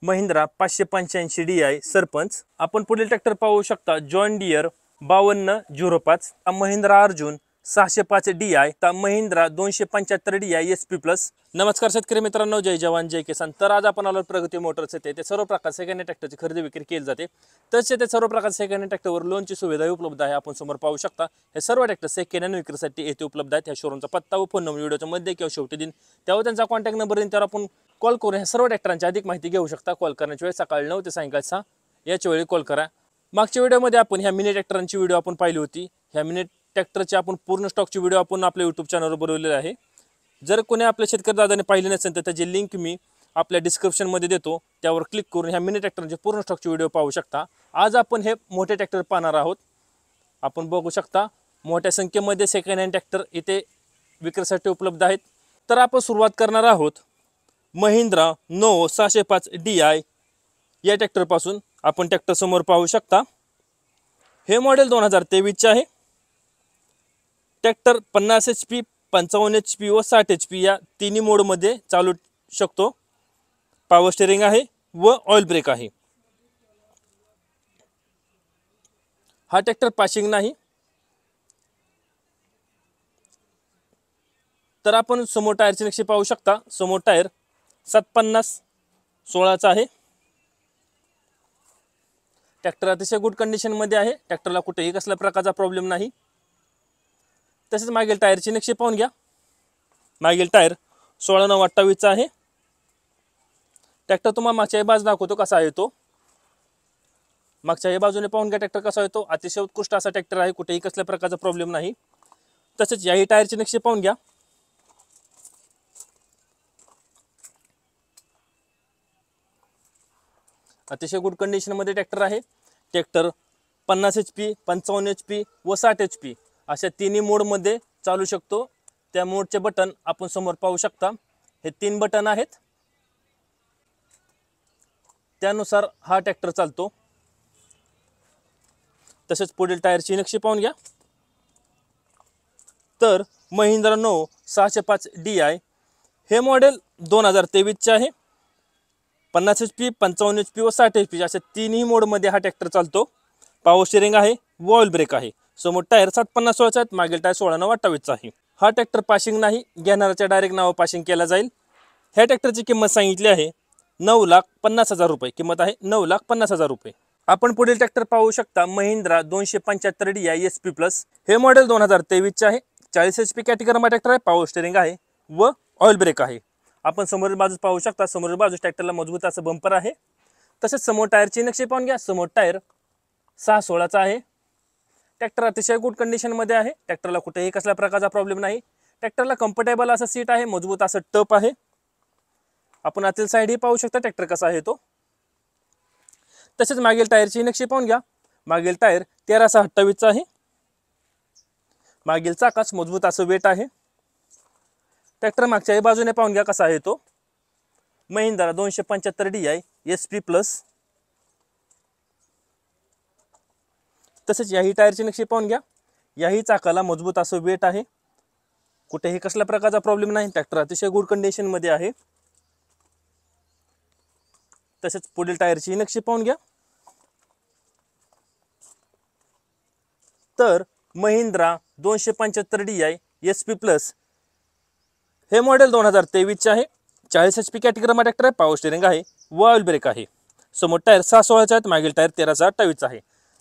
Mahindra 585 DI sarpanch. आपण पुढील tractor पाहू शकता John Deere 5205, Mahindra Arjun 605 DI, Mahindra 275 DI SP plus. नमस्कार शेतकरी मित्रांनो, जय जवान जय किसान। तर आज आपण आलो प्रगती मोटर्स येथे। ते सर्व प्रकार सेकंड हँड ट्रॅक्टरची खरेदी विक्री केली जाते। तसेच ते सर्व प्रकार सेकंड हँड ट्रॅक्टरवर लोनची सुविधा उपलब्ध आहे। आपण समोर पाहू शकता हे सर्व ट्रॅक्टर सेकंड हँड विक्रीसाठी येथे उपलब्ध आहेत। ह्या शोरूमचा पत्ता व फोन नंबर व्हिडिओच्या मध्ये किंवा शेवटी दिन, त्यावर त्यांचा कॉन्टॅक्ट नंबर देईन, त्यावर आपण कॉल करून ह्या सर्व ट्रॅक्टरांची अधिक माहिती घेऊ शकता। कॉल करण्याची वेळ सकाळी 9 ते सायंकाळी 6 याच्या वेळी कॉल करा। मागच्या व्हिडिओमध्ये आपण ह्या मिनी ट्रॅक्टरांची व्हिडिओ आपण पाहिली होती। ह्या मिनी ट्रॅक्टरची आपण पूर्ण स्टॉकची व्हिडिओ आपण आपल्या यूट्यूब चॅनलवर बनवलेली आहे। जर कोणी आपल्या शेतकरी दादाने पाहिली नसेल तर त्याची लिंक मी आपल्या डिस्क्रिप्शनमध्ये देतो, त्यावर क्लिक करून ह्या मिनी ट्रॅक्टरचे पूर्ण स्टॉकची व्हिडिओ पाहू शकता। आज आपण हे मोठे ट्रॅक्टर पाहणार आहोत। आपण बघू शकता मोठ्या संख्येमध्ये सेकंड हँड ट्रॅक्टर इथे विक्रीसाठी उपलब्ध आहेत। तर आपण सुरुवात करणार आहोत महिंद्रा नो 605 DI या ट्रॅक्टरपासून। आपण ट्रॅक्टर समोर पाहू शकता हे मॉडेल 2023 चे आहे। ट्रॅक्टर 50 HP, 55 HP व 60 HP या तिन्ही मोडमध्ये चालू शकतो। पॉवर स्टीअरिंग आहे व ऑइल ब्रेक आहे। हा ट्रॅक्टर पासिंग नाही। तर आपण समोर टायरचे नक्षी पाहू शकता। समोर टायर 750/16 चा आहे। ट्रॅक्टर अतिशय गुड कंडिशन मध्ये आहे। ट्रॅक्टरला कुठेही कसल्या प्रकारचा प्रॉब्लेम नाही। तसेच मागील टायरची नक्षी पाहून घ्या। मागील टायर 16/9/28 चा आहे। ट्रॅक्टर तुम्हाला मागच्या बाजूने दाखवतो कसा आहे तो। मागच्या बाजूने पाहून घ्या ट्रॅक्टर कसा आहे तो। अतिशय उत्कृष्ट असा ट्रॅक्टर आहे, कुठेही कसल्या प्रकारचा प्रॉब्लेम नाही। तसेच याही टायरची नक्षी पाहून घ्या। अतिशय गुड कंडिशन मध्ये ट्रॅक्टर आहे। ट्रॅक्टर 50 HP, 55 HP व 60 HP अशा तिन्ही मोड मध्ये चालू शकतो। त्या मोडचे बटन आपण समोर पाहू शकता। हे 3 बटन आहेत, त्यानुसार हा ट्रॅक्टर चालतो। तसेच पुढील टायरची नक्षी पाहून घ्या। तर महिंद्रा नो 605 DI हे मॉडेल 2023 चे आहे। 50 HP, 55 HP व 60 HP अशा तिन्ही मोड मध्ये हा ट्रॅक्टर चालतो। पॉवर स्टीअरिंग आहे व ऑइल ब्रेक आहे। समोर टायर 750/16 चा आहे, मागील टायर 16/9/28 चा आहे। हा ट्रॅक्टर पासिंग नाही, घेणाऱ्याच्या डायरेक्ट नाव पासिंग केला जाईल। ह्या ट्रॅक्टरची किंमत सांगितली आहे 9,50,000 रुपये। किंमत आहे 9,50,000 रुपये। आपण पुढील ट्रॅक्टर पाहू शकता महिंद्रा 275 DI SP प्लस। हे मॉडेल 2023 चे आहे। 40 HP कॅटेगरीमध्ये ट्रॅक्टर आहे। पॉवर स्टीअरिंग आहे व ऑइल ब्रेक आहे। आपण समोरील बाजूस पाहू शकता। समोरील बाजूस ट्रॅक्टरला मजबूत असं बंपर आहे। तसेच समोर टायरची नक्षी पाहून घ्या। समोर टायर 6/16 चा आहे। ट्रॅक्टर अतिशय गुड कंडिशन मध्ये आहे। ट्रॅक्टरला कुठेही कसल्या प्रकारचा प्रॉब्लेम नाही। ट्रॅक्टरला कम्फर्टेबल असं सीट आहे, मजबूत असं टप आहे। आपण आतील साइड ही पाहू शकता ट्रॅक्टर कसा आहे तो। तसेच मागील टायरची नक्षी पाहून घ्या। मागील टायर 13/28 चा आहे। मागील चाकास मजबूत असं वेट आहे। ट्रॅक्टर मागच्याही बाजूने पाहून घ्या कसा आहे तो। Mahindra 275 DI SP plus. तसेच याही टायरची नक्षी पाहून घ्या। याही चाकाला मजबूत असं वेट आहे, कुठेही कसल्या प्रकारचा प्रॉब्लेम नाही। ट्रॅक्टर अतिशय गुड कंडिशन मध्ये आहे। तसेच पुढील टायरची नक्षी पाहून घ्या। तर महिंद्रा 275 DI SP प्लस हे मॉडेल 2023 चे आहे। 40 HP कॅटेगरीमध्ये ट्रॅक्टर आहे। पॉवर स्टीअरिंग आहे व ऑइल ब्रेक आहे। समोर टायर 6/16 चे आहेत, मागील टायर 13/28 चा आहे।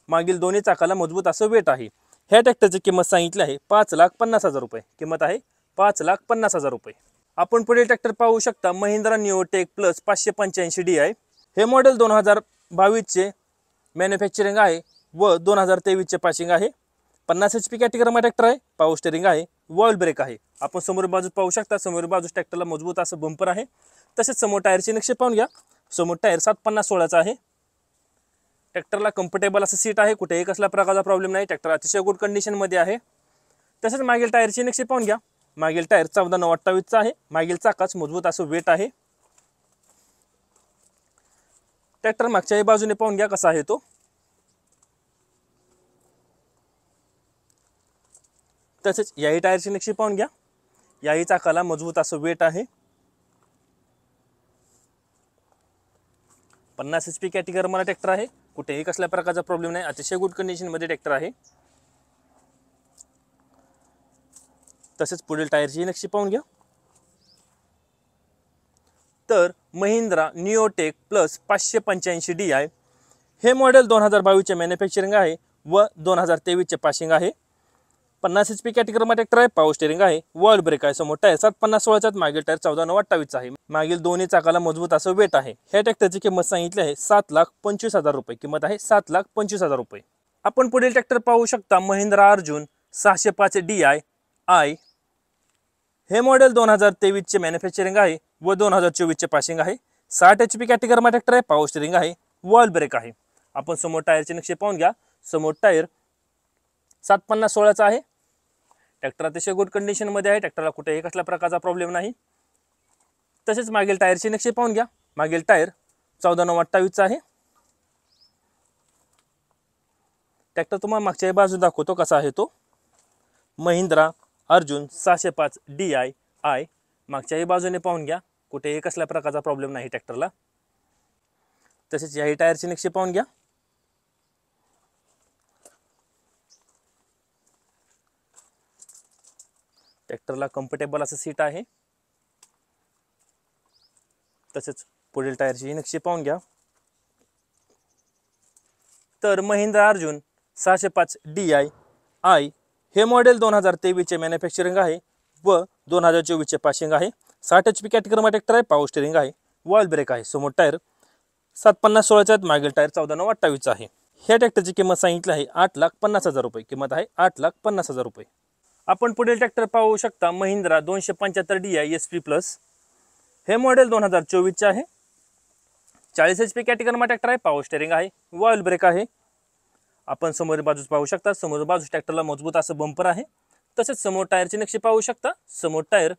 मागील दोन्ही चाकाला मजबूत असं वेट आहे। ह्या ट्रॅक्टरची किंमत सांगितली आहे 5,50,000 रुपये। किंमत आहे 5,50,000 रुपये। आपण पुढील ट्रॅक्टर पाहू शकता Mahindra neo tech plus 585 DI। हे मॉडेल 2022 चे मॅन्युफॅक्चरिंग आहे व 2023 चे पासिंग आहे। 50 HP कॅटेगरीमध्ये ट्रॅक्टर आहे। पॉवर स्टीअरिंग आहे व ऑइल ब्रेक आहे। आपण समोर बाजू पाहू शकता। समोर बाजूस ट्रॅक्टरला मजबूत असं बंपर आहे। तसेच समोर टायरची नक्षी पाहून घ्या। समोर टायर 750/16 चा आहे। ट्रॅक्टरला कम्फर्टेबल असं सीट आहे, कुठेही कसल्या प्रकारचा प्रॉब्लेम नाही। ट्रॅक्टर अतिशय गुड कंडिशन मध्ये आहे। तसेच मागील टायरची नक्षी पाहून घ्या। मागील टायर 14/9/28 चा आहे। मागील चाकास मजबूत असं वेट आहे। ट्रॅक्टर मागच्याही बाजूने पाहून घ्या कसा आहे तो। तसेच याही टायरची नक्षी पाहून घ्या। याही चाकाला मजबूत असं वेट आहे। 50 HP कॅटेगरीमध्ये ट्रॅक्टर आहे, कुठेही कसल्या प्रकारचा प्रॉब्लेम नाही, अतिशय गुड कंडिशनमध्ये ट्रॅक्टर आहे. तसेच पुढील टायरची नक्षी पाहून घ्या. तर महिंद्रा निओटेक प्लस 585 DI हे मॉडेल 2022चे मॅन्युफॅक्चरिंग आहे व 2023चे पासिंग आहे. 50 HP कॅटेगरीमध्ये ट्रॅक्टर आहे, पॉवर स्टीअरिंग आहे, वॉल ब्रेक आहे, समोर टायर 750/16 चा, मागील टायर 14/9/28 आहे. मागील दोन्ही चाकाला मजबूत असं वेट आहे. ह्या ट्रॅक्टरची किंमत सांगितली आहे 7,25,000 रुपये. किंमत आहे 7,25,000 रुपये. आपण पुढील ट्रॅक्टर पाहू शकता महिंद्रा अर्जुन 605 DI आय. हे मॉडेल 2023चे मॅन्युफॅक्चरिंग आहे व 2024चे पासिंग आहे. 60 HP कॅटेगरीमध्ये ट्रॅक्टर आहे, पॉवर स्टीअरिंग आहे, वॉल ब्रेक आहे. आपण समोर टायरचे नक्षे पाहून घ्या. समोर टायर 750/16 चा आहे. ट्रॅक्टर अतिशय गुड कंडिशनमध्ये आहे. ट्रॅक्टरला कुठेही कसल्या प्रकारचा प्रॉब्लेम नाही. तसेच मागील टायरचे नक्षे पाहून घ्या. मागील टायर 14/9/28 चा आहे. ट्रॅक्टर तुम्हाला मागच्या बाजू दाखवतो कसा आहे तो. महिंद्रा अर्जुन 605 DI आय. मागच्याही बाजूने पाहून घ्या, कुठेही कसल्या प्रकारचा प्रॉब्लेम नाही ट्रॅक्टरला. तसेच याही टायरचे नक्षे पाहून घ्या. ट्रॅक्टरला कम्फर्टेबल असं सीट आहे. तसेच पुढील टायरची नक्षी पाहून घ्या. तर महिंद्रा अर्जुन 605 DI आय हे मॉडेल 2023चे मॅन्युफॅक्चरिंग आहे व 2024चे पासिंग आहे. 60 HP कॅटेगरीमध्ये ट्रॅक्टर आहे, पॉवर स्टीअरिंग आहे, वॉल ब्रेक आहे, समोर टायर 750/16 चा, मागील टायर 14/9/28 आहे. ह्या ट्रॅक्टरची किंमत सांगितली आहे 8,50,000 रुपये. किंमत आहे 8,50,000 रुपये. आपण पुढील ट्रॅक्टर पाहू शकता महिंद्रा 275 DI SP प्लस. हे मॉडेल 2024चे आहे. 40 HP कॅटेगरीमध्ये ट्रॅक्टर आहे, पॉवर स्टीअरिंग आहे, वॉल ब्रेक आहे. आपण समोर बाजूस पाहू शकता. समोर बाजूस ट्रॅक्टरला मजबूत असं बंपर आहे. तसेच समोर टायरची नक्षी पाहू शकता. समोर टायर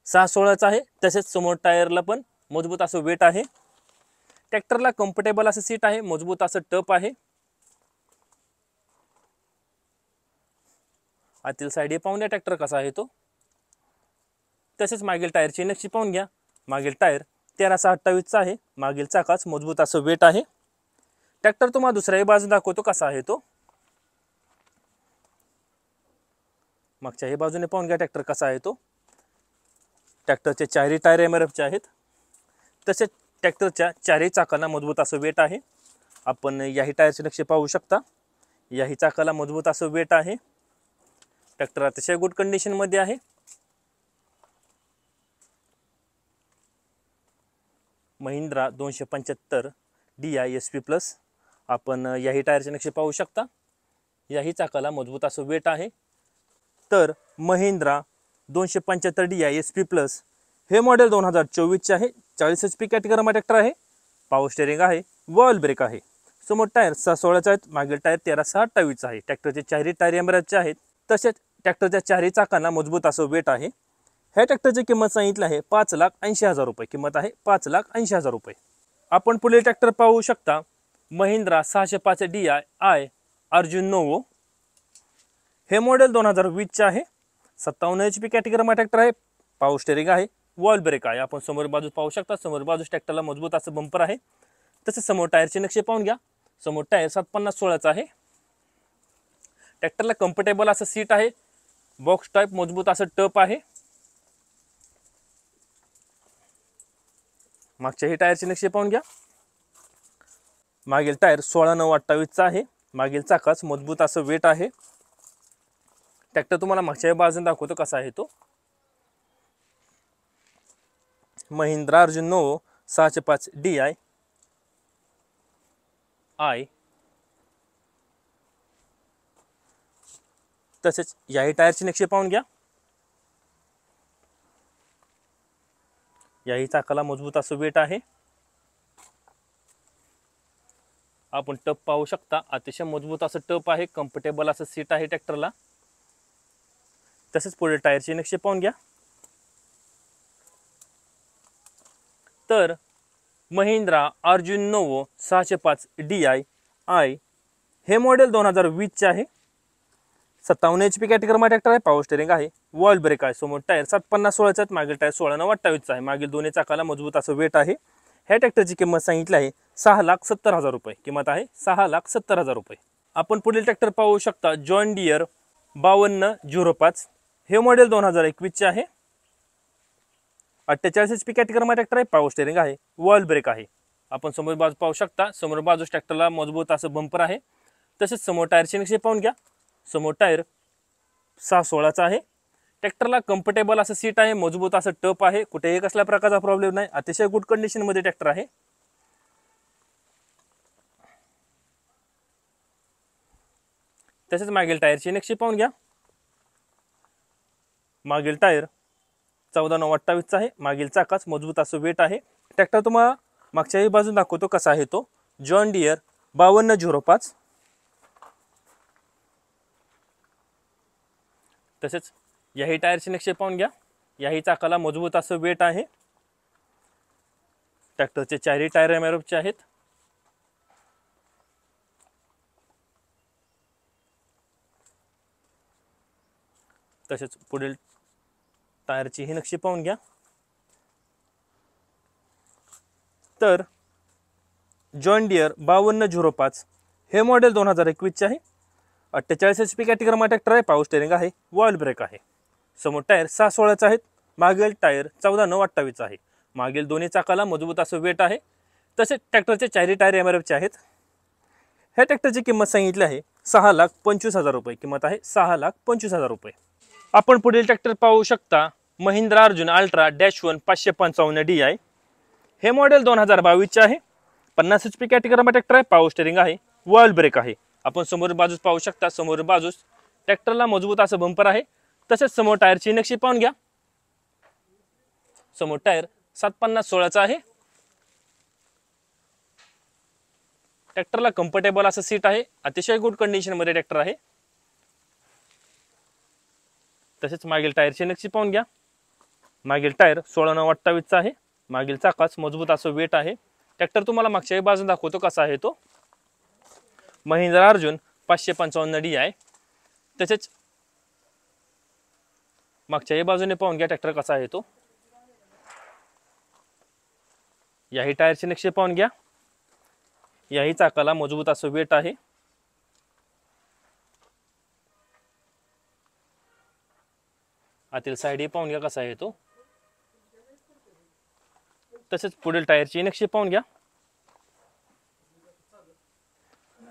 6/16 चा आहे. तसेच समोर टायरला पण मजबूत असं वेट आहे. ट्रॅक्टरला कम्फर्टेबल असं सीट आहे, मजबूत असं टप आहे. आतील साईड हे पाहून घ्या ट्रॅक्टर कसा आहे तो. तसेच मागील टायरची नक्षी पाहून घ्या. मागील टायर 13/28 चा आहे. मागील चाकाच मजबूत असं वेट आहे. ट्रॅक्टर तुम्हाला दुसऱ्याही बाजू दाखवतो कसा आहे तो. मागच्याही बाजूने पाहून घ्या ट्रॅक्टर कसा आहे तो. ट्रॅक्टरचे चारही टायर MRFचे आहेत. तसेच ट्रॅक्टरच्या चारही चाकांना मजबूत असं वेट आहे. आपण याही टायरचे नक्षे पाहू शकता. याही चाकाला मजबूत असं वेट आहे. ट्रॅक्टर अतिशय गुड कंडिशनमध्ये आहे. Mahindra 275 DI SP plus. आपण याही टायरचे नक्षे पाहू शकता. याही चाकाला मजबूत असं वेट आहे. तर महिंद्रा 275 DI SP प्लस हे मॉडेल 2024चे आहे. 40 HP कॅटेगरीमध्ये ट्रॅक्टर आहे, पॉवर स्टीअरिंग आहे, वॉल ब्रेक आहे. समोर टायर 6/16 चा आहेत, मागील टायर 13/28 आहे. ट्रॅक्टरचे चारही टायर MRFचे आहेत. तसेच ट्रॅक्टरच्या चारही चाकांना मजबूत असं वेट आहे. ह्या ट्रॅक्टरची किंमत सांगितली आहे 5,80,000 रुपये. किंमत आहे 5,80,000 रुपये. आपण पुढील ट्रॅक्टर पाहू शकता Mahindra 605 DI I Arjun novo. हे मॉडेल 2020चे आहे. 57 HP कॅटेगरीमध्ये ट्रॅक्टर आहे, पॉवर स्टीअरिंग आहे, वॉल ब्रेक आहे. आपण समोर बाजू पाहू शकता. समोर बाजू ट्रॅक्टरला मजबूत असं बंपर आहे. तसेच समोर टायरचे नक्षे पाहून घ्या. समोर टायर 750/16 चा आहे. ट्रॅक्टरला कम्फर्टेबल असं सीट आहे. बॉक्स टाईप मजबूत असं टप आहे. मागच्याही टायरचे नक्षे पाहून घ्या. मागील टायर 16/9/28 चा आहे. मागील चाकाच मजबूत असं वेट आहे. ट्रॅक्टर तुम्हाला मागच्या बाजूने दाखवतो कसा आहे तो. Mahindra Arjun novo 605 DI I. तसेच याही टायरची नक्षी पाहून घ्या. याही चाकाला मजबूत असं वेट आहे. आपण टप पाहू शकता. अतिशय मजबूत असं टप आहे. कम्फर्टेबल असं सीट आहे ट्रॅक्टरला. तसेच पुढे टायरची नक्षी पाहून घ्या. तर Mahindra Arjun novo 605 DI I हे मॉडेल 2020चे आहे. 57 HP कॅटेगरीमध्ये ट्रॅक्टर आहे, पॉवर स्टीअरिंग आहे, वॉल ब्रेक आहे. समोर टायर 750/16 चा, मागील टायर 16/9/28 आहे. मागील दोन्ही चाकाला मजबूत असं वेट आहे. ह्या ट्रॅक्टरची किंमत सांगितली आहे 6,70,000 रुपये किंमत आहे 6,70,000 रुपये। आपण पुढील ट्रॅक्टर पाहू शकता जॉन डियर 5205। हे मॉडेल 2021 चे आहे। 48 HP कॅटेगरीमध्ये ट्रॅक्टर आहे। पॉवर स्टीअरिंग आहे, वॉल ब्रेक आहे। आपण समोर बाजू पाहू शकता, समोर बाजूस ट्रॅक्टरला मजबूत असं बंपर आहे। तसेच समोर टायरचे नक्षे पाहून घ्या। समोर टायर 6/16 चा आहे। ट्रॅक्टरला कम्फर्टेबल असं सीट आहे, मजबूत असं टप आहे, कुठेही कसल्या प्रकारचा प्रॉब्लेम नाही, अतिशय गुड कंडिशन मध्ये ट्रॅक्टर आहे। तसेच मागील टायरची नक्षी पाहून घ्या। मागील टायर 14/9/28 चा आहे। मागील चाकाच मजबूत असं वेट आहे। ट्रॅक्टर तुम्हाला मागच्याही बाजून दाखवतो कसा आहे तो जॉन डियर 5205। तसेच याही टायरचे नक्षे पाहून घ्या। याही चाकाला मजबूत असं वेट आहे। ट्रॅक्टरचे चारही टायर एमआरएफचे आहेत। तसेच पुढील टायरची ही नक्षी पाहून घ्या। तर जॉन डियर 5205 हे मॉडेल 2021 चे आहे। 48 HP कॅटेगरीमध्ये ट्रॅक्टर आहे। पॉवर स्टीअरिंग आहे, वॉल ब्रेक आहे। समोर टायर 6/16 चे आहेत। मागील टायर 14/9/28 चा आहे। मागील दोन्ही चाकाला मजबूत असं वेट आहे। तसेच ट्रॅक्टरचे चारही टायर एमआरएफचे आहेत। ह्या ट्रॅक्टरची किंमत सांगितली आहे 6,25,000 रुपये किंमत आहे 6,25,000 रुपये। आपण पुढील ट्रॅक्टर पाहू शकता महिंद्रा अर्जुन अल्ट्रा -1 555 DI। हे मॉडेल 2022 चे आहे। 50 HP कॅटेगरीमध्ये ट्रॅक्टर आहे। पॉवर स्टीअरिंग आहे, वॉल ब्रेक आहे। आपण समोर बाजूस पाहू शकता, समोर बाजूस ट्रॅक्टरला मजबूत असं बंपर आहे। तसेच समोर टायरची नक्षी पाहून घ्या। समोर टायर 7/50/16 चा आहे। ट्रॅक्टरला कम्फर्टेबल असं सीट आहे, अतिशय गुड कंडिशन मध्ये ट्रॅक्टर आहे। तसेच मागील टायरची नक्षी पाहून घ्या। मागील टायर 16/9/28 चा आहे। मागील चाकाच मजबूत असं वेट आहे। ट्रॅक्टर तुम्हाला मागच्याही बाजून दाखवतो कसा आहे तो महिंद्रा अर्जुन 555 DI। तसेच मागच्याही बाजूने पाहून घ्या ट्रॅक्टर कसा आहे तो। याही टायरची नक्षी पाहून घ्या। याही चाकाला मजबूत असं वेट आहे। आतील साइड पाहून घ्या कसा आहे तो। तसेच पुढील टायरची नक्षी पाहून घ्या।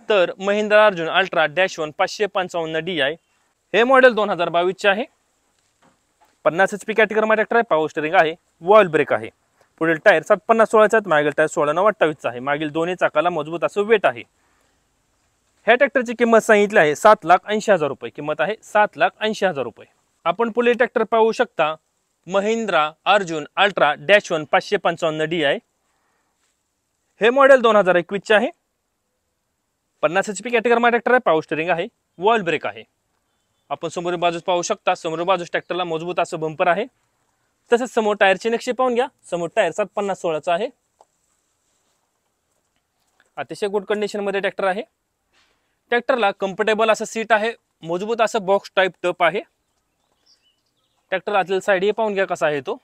तर महिंद्रा अर्जुन अल्ट्रा -1 555 DI हे मॉडेल 2022 चे आहे। 50 HP कॅटेगरीमध्ये ट्रॅक्टर आहे। पॉवर स्टीअरिंग आहे, वॉल ब्रेक आहे। पुढील टायर 7/50/16 चा आहे। मागील टायर 16/9/28 चा आहे। मागील दोन्ही चाकाला मजबूत असं वेट आहे। ह्या ट्रॅक्टरची किंमत सांगितली आहे 7,80,000 रुपये किंमत आहे 7,80,000 रुपये। आपण पुढील ट्रॅक्टर पाहू शकता महिंद्रा अर्जुन अल्ट्रा -1 555 DI। हे मॉडेल 2021 चे आहे। 50 HP कॅटेगरीमध्ये ट्रॅक्टर आहे। पॉवर स्टीअरिंग आहे, वॉल ब्रेक आहे। आपण समोर बाजूस पाहू शकता, समोर बाजूस ट्रॅक्टरला मजबूत असं बंपर आहे। तसेच समोर टायरची नक्षी पाहून घ्या। समोर टायर 7/50/16 चा आहे। अतिशय गुड कंडिशन मध्ये ट्रॅक्टर आहे। ट्रॅक्टरला कम्फर्टेबल असं सीट आहे, मजबूत असं बॉक्स टाइप टप आहे। ट्रॅक्टर आतील साइड हे पाहून घ्या कसा आहे तो।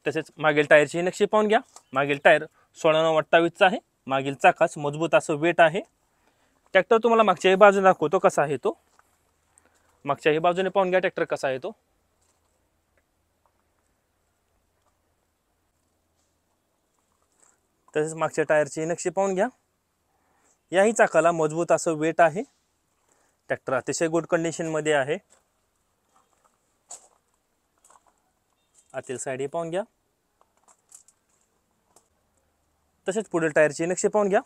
तसेच मागील टायरची नक्षी पाहून घ्या। मागील टायर 16/9/28 चा आहे। मागील चाकाच मजबूत असं वेट आहे। ट्रॅक्टर तुम्हाला मागच्याही बाजूने दाखवतो कसा आहे तो। मागच्याही बाजूने पाहून घ्या ट्रॅक्टर कसा आहे तो। तसेच मागच्या टायरची नक्षी पाहून घ्या। याही चाकाला मजबूत असं वेट आहे। ट्रॅक्टर अतिशय गुड कंडिशन मध्ये आहे। आतील साइड हे पाहून घ्या। तसेच पुढील टायरची नक्षी पाहून घ्या।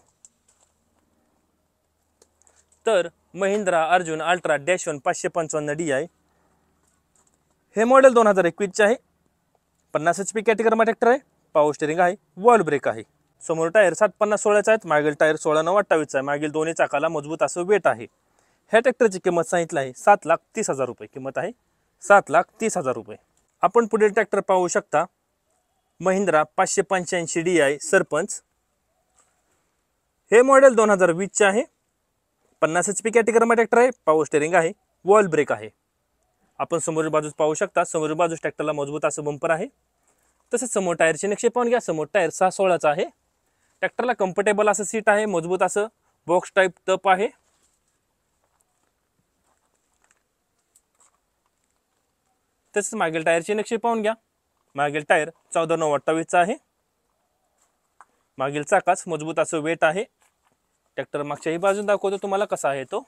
तर महिंद्रा अर्जुन अल्ट्रा -1 555 DI हे मॉडेल 2021 चे आहे। 50 HP कॅटेगरीमध्ये ट्रॅक्टर आहे। पॉवर स्टीअरिंग आहे, वॉल ब्रेक आहे। समोर टायर 7/50/16 चा आहे। मागील टायर 16/9/28 चा आहे। मागील दोन्ही चाकाला मजबूत असं वेट आहे। ह्या ट्रॅक्टरची किंमत सांगितली आहे 7,30,000 रुपये किंमत आहे 7,30,000 रुपये। आपण पुढील ट्रॅक्टर पाहू शकता महिंद्रा 585 DI सरपंच। हे मॉडेल 2020 चे आहे। 50 HP कॅटेगरीमध्ये ट्रॅक्टर आहे। पॉवर स्टीअरिंग आहे, वॉल ब्रेक आहे। आपण समोरील बाजूस पाहू शकता, समोरील बाजूस ट्रॅक्टरला मजबूत असं बंपर आहे. तसेच समोर टायरचे नक्षे पाहून घ्या. समोर टायर 6/16चा आहे. ट्रॅक्टरला कम्फर्टेबल असं सीट आहे, मजबूत असं बॉक्स टाईप टप आहे. तसेच मागील टायरचे नक्षे पाहून घ्या. मागील टायर 14/9/28चा आहे. मागील चाकास मजबूत असं वेट आहे. ट्रॅक्टर मागच्याही बाजून दाखवतो तुम्हाला कसा आहे तो.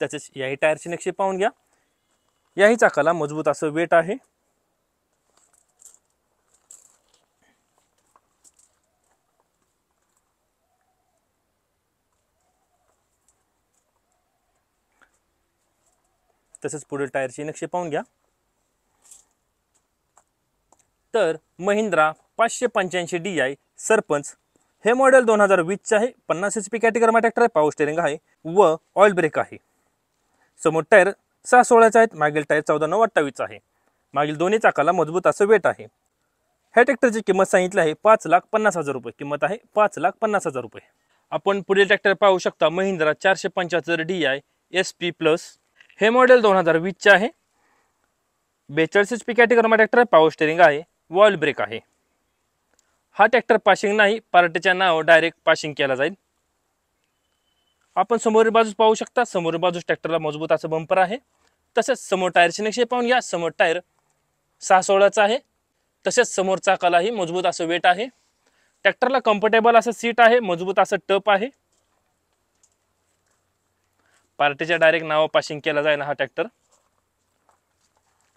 तसेच याही टायरचे नक्षे पाहून घ्या. याही चाकाला मजबूत असं वेट आहे. तसेच पुढील टायरचे नक्षे पाहून घ्या. तर महिंद्रा 585 DI सरपंच हे मॉडेल 2020चे आहे. 50 HP कॅटेगरीमा ट्रॅक्टर आहे. पॉवर स्टेअरिंग आहे व ऑइल ब्रेक आहे. समोर टायर 6/16चा आहेत. मागील टायर 14/9/28चा आहे. मागील दोन्ही चाकाला मजबूत असं वेट आहे. ह्या ट्रॅक्टरची किंमत सांगितली आहे 5,50,000 रुपये. किंमत आहे 5,50,000 रुपये. आपण पुढील ट्रॅक्टर पाहू शकता महिंद्रा 475 DI SP प्लस. हे मॉडेल 2020चे आहे. 42 HP कॅटेगरीमा ट्रॅक्टर आहे. पॉवर स्टेअरिंग आहे व ऑइल ब्रेक आहे. हा ट्रॅक्टर पासिंग नाही, पार्टीच्या नाव डायरेक्ट पासिंग केला जाईल. आपण समोरील बाजूस पाहू शकता. समोरील बाजूस ट्रॅक्टरला मजबूत असं बंपर आहे. तसेच समोर टायरचे नक्षे पाहून घ्या. समोर टायर 6/16चा आहे. तसेच समोर चाकालाही मजबूत असं वेट आहे. ट्रॅक्टरला कम्फर्टेबल असं सीट आहे, मजबूत असं टप आहे. पार्टीच्या डायरेक्ट नाव पासिंग केला जाईल हा ट्रॅक्टर.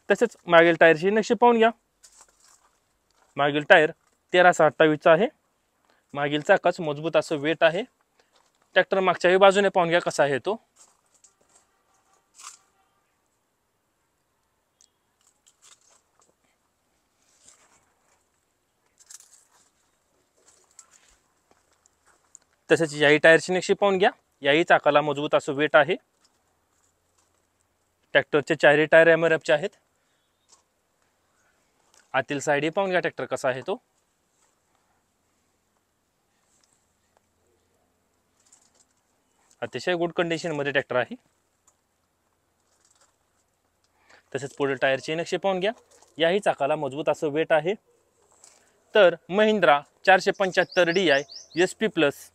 तसेच मागील टायरची नक्षी पाहून घ्या. मागील टायर 13/28चा आहे. मागील चाकाच मजबूत असं वेट आहे. ट्रॅक्टर मागच्याही बाजूने पाहून घ्या कसा आहे तो. तसेच याही टायरची नक्षी पाहून घ्या. याही चाकाला मजबूत असं वेट आहे. ट्रॅक्टरचे चारही टायर MRFचे आहेत. आतील साईड पाहून घ्या ट्रॅक्टर कसा आहे तो. अतिशय गुड कंडिशन मध्ये ट्रॅक्टर आहे. तसेच पुढील टायरचे नक्षे पाहून घ्या. याही चाकाला मजबूत असं वेट आहे. तर महिंद्रा 475 DI SP प्लस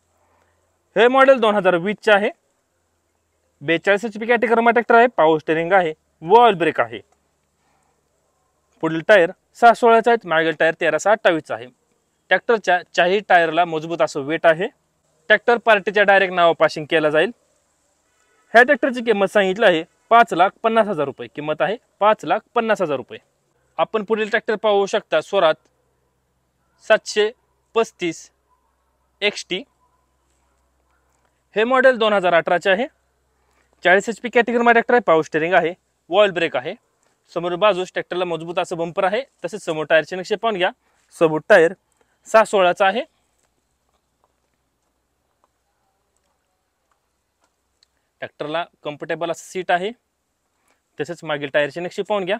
हे मॉडेल 2020चे आहे. 42 HP कॅटेगरीमा ट्रॅक्टर आहे. पॉवर स्टेअरिंग आहे व ऑइल ब्रेक आहे. पुढील टायर 6/16चा आहेत. मागील टायर 13/28चा आहे. ट्रॅक्टरच्या चारही टायरला मजबूत असं वेट आहे. ट्रॅक्टर पार्टीच्या डायरेक्ट नाव पासिंग केला जाईल. ह्या ट्रॅक्टरची किंमत सांगितली आहे 5,50,000 रुपये. किंमत आहे 5,50,000 रुपये. आपण पुढील ट्रॅक्टर पाहू शकता स्वराज 735 XT. हे मॉडेल 2018चे आहे. 40 HP कॅटेगरीमा ट्रॅक्टर आहे. पॉवर स्टेअरिंग आहे व ऑइल ब्रेक आहे. समोर बाजूस ट्रॅक्टरला मजबूत असं बंपर आहे. तसेच समोर टायरचे नक्षे पाहून घ्या. समोर टायर 6/16चा आहे. ट्रॅक्टरला कम्फर्टेबल असं सीट आहे. तसेच मागील टायरचे नक्षे पाहून घ्या.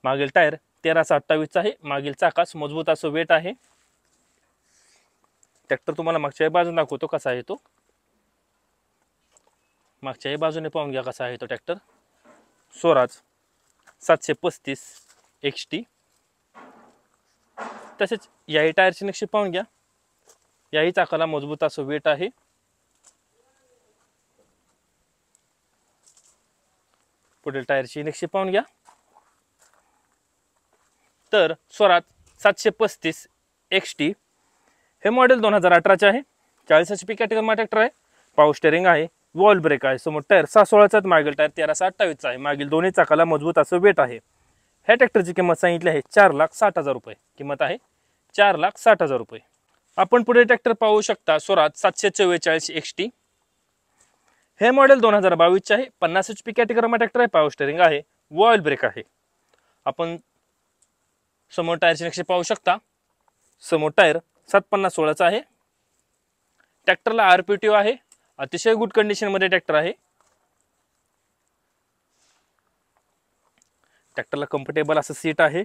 मागील टायर 13/28चा आहे. मागील चाकास मजबूत असं वेट आहे. ट्रॅक्टर तुम्हाला मागच्याही बाजूने दाखवतो कसा आहे तो. मागच्याही बाजूने पाहून घ्या कसा आहे तो ट्रॅक्टर. स्वराज 735 XT. तसेच याही टायरचे नक्षे पाहून घ्या. याही चाकाला मजबूत असं वेट आहे. पुढील टायरची नक्षी पाहून घ्या. तर स्वराज 735 XT हे मॉडेल 2018चे आहे. 40 HP कॅटेगरीमा ट्रॅक्टर आहे. पॉवर स्टेअरिंग आहे व ऑइल ब्रेक आहे. समोर टायर 6/16चा आहे. मागील टायर 13/28चा आहे. मागील दोन्ही चाकाला मजबूत असं वेट आहे. ह्या ट्रॅक्टरची किंमत सांगितली आहे 4,60,000 रुपये. किंमत आहे 4,60,000 रुपये. आपण पुढे ट्रॅक्टर पाहू शकता स्वराज 744 XT. हे मॉडेल 2022चे आहे. 50 HP कॅटेगरीमा ट्रॅक्टर आहे. पॉवर स्टेअरिंग आहे व ऑइल ब्रेक आहे. आपण समोर टायरचे नक्षे पाहू शकता. समोर टायर 750/16चा आहे. ट्रॅक्टरला RPTO आहे. अतिशय गुड कंडिशन मध्ये ट्रॅक्टर आहे. ट्रॅक्टरला कम्फर्टेबल असं सीट आहे.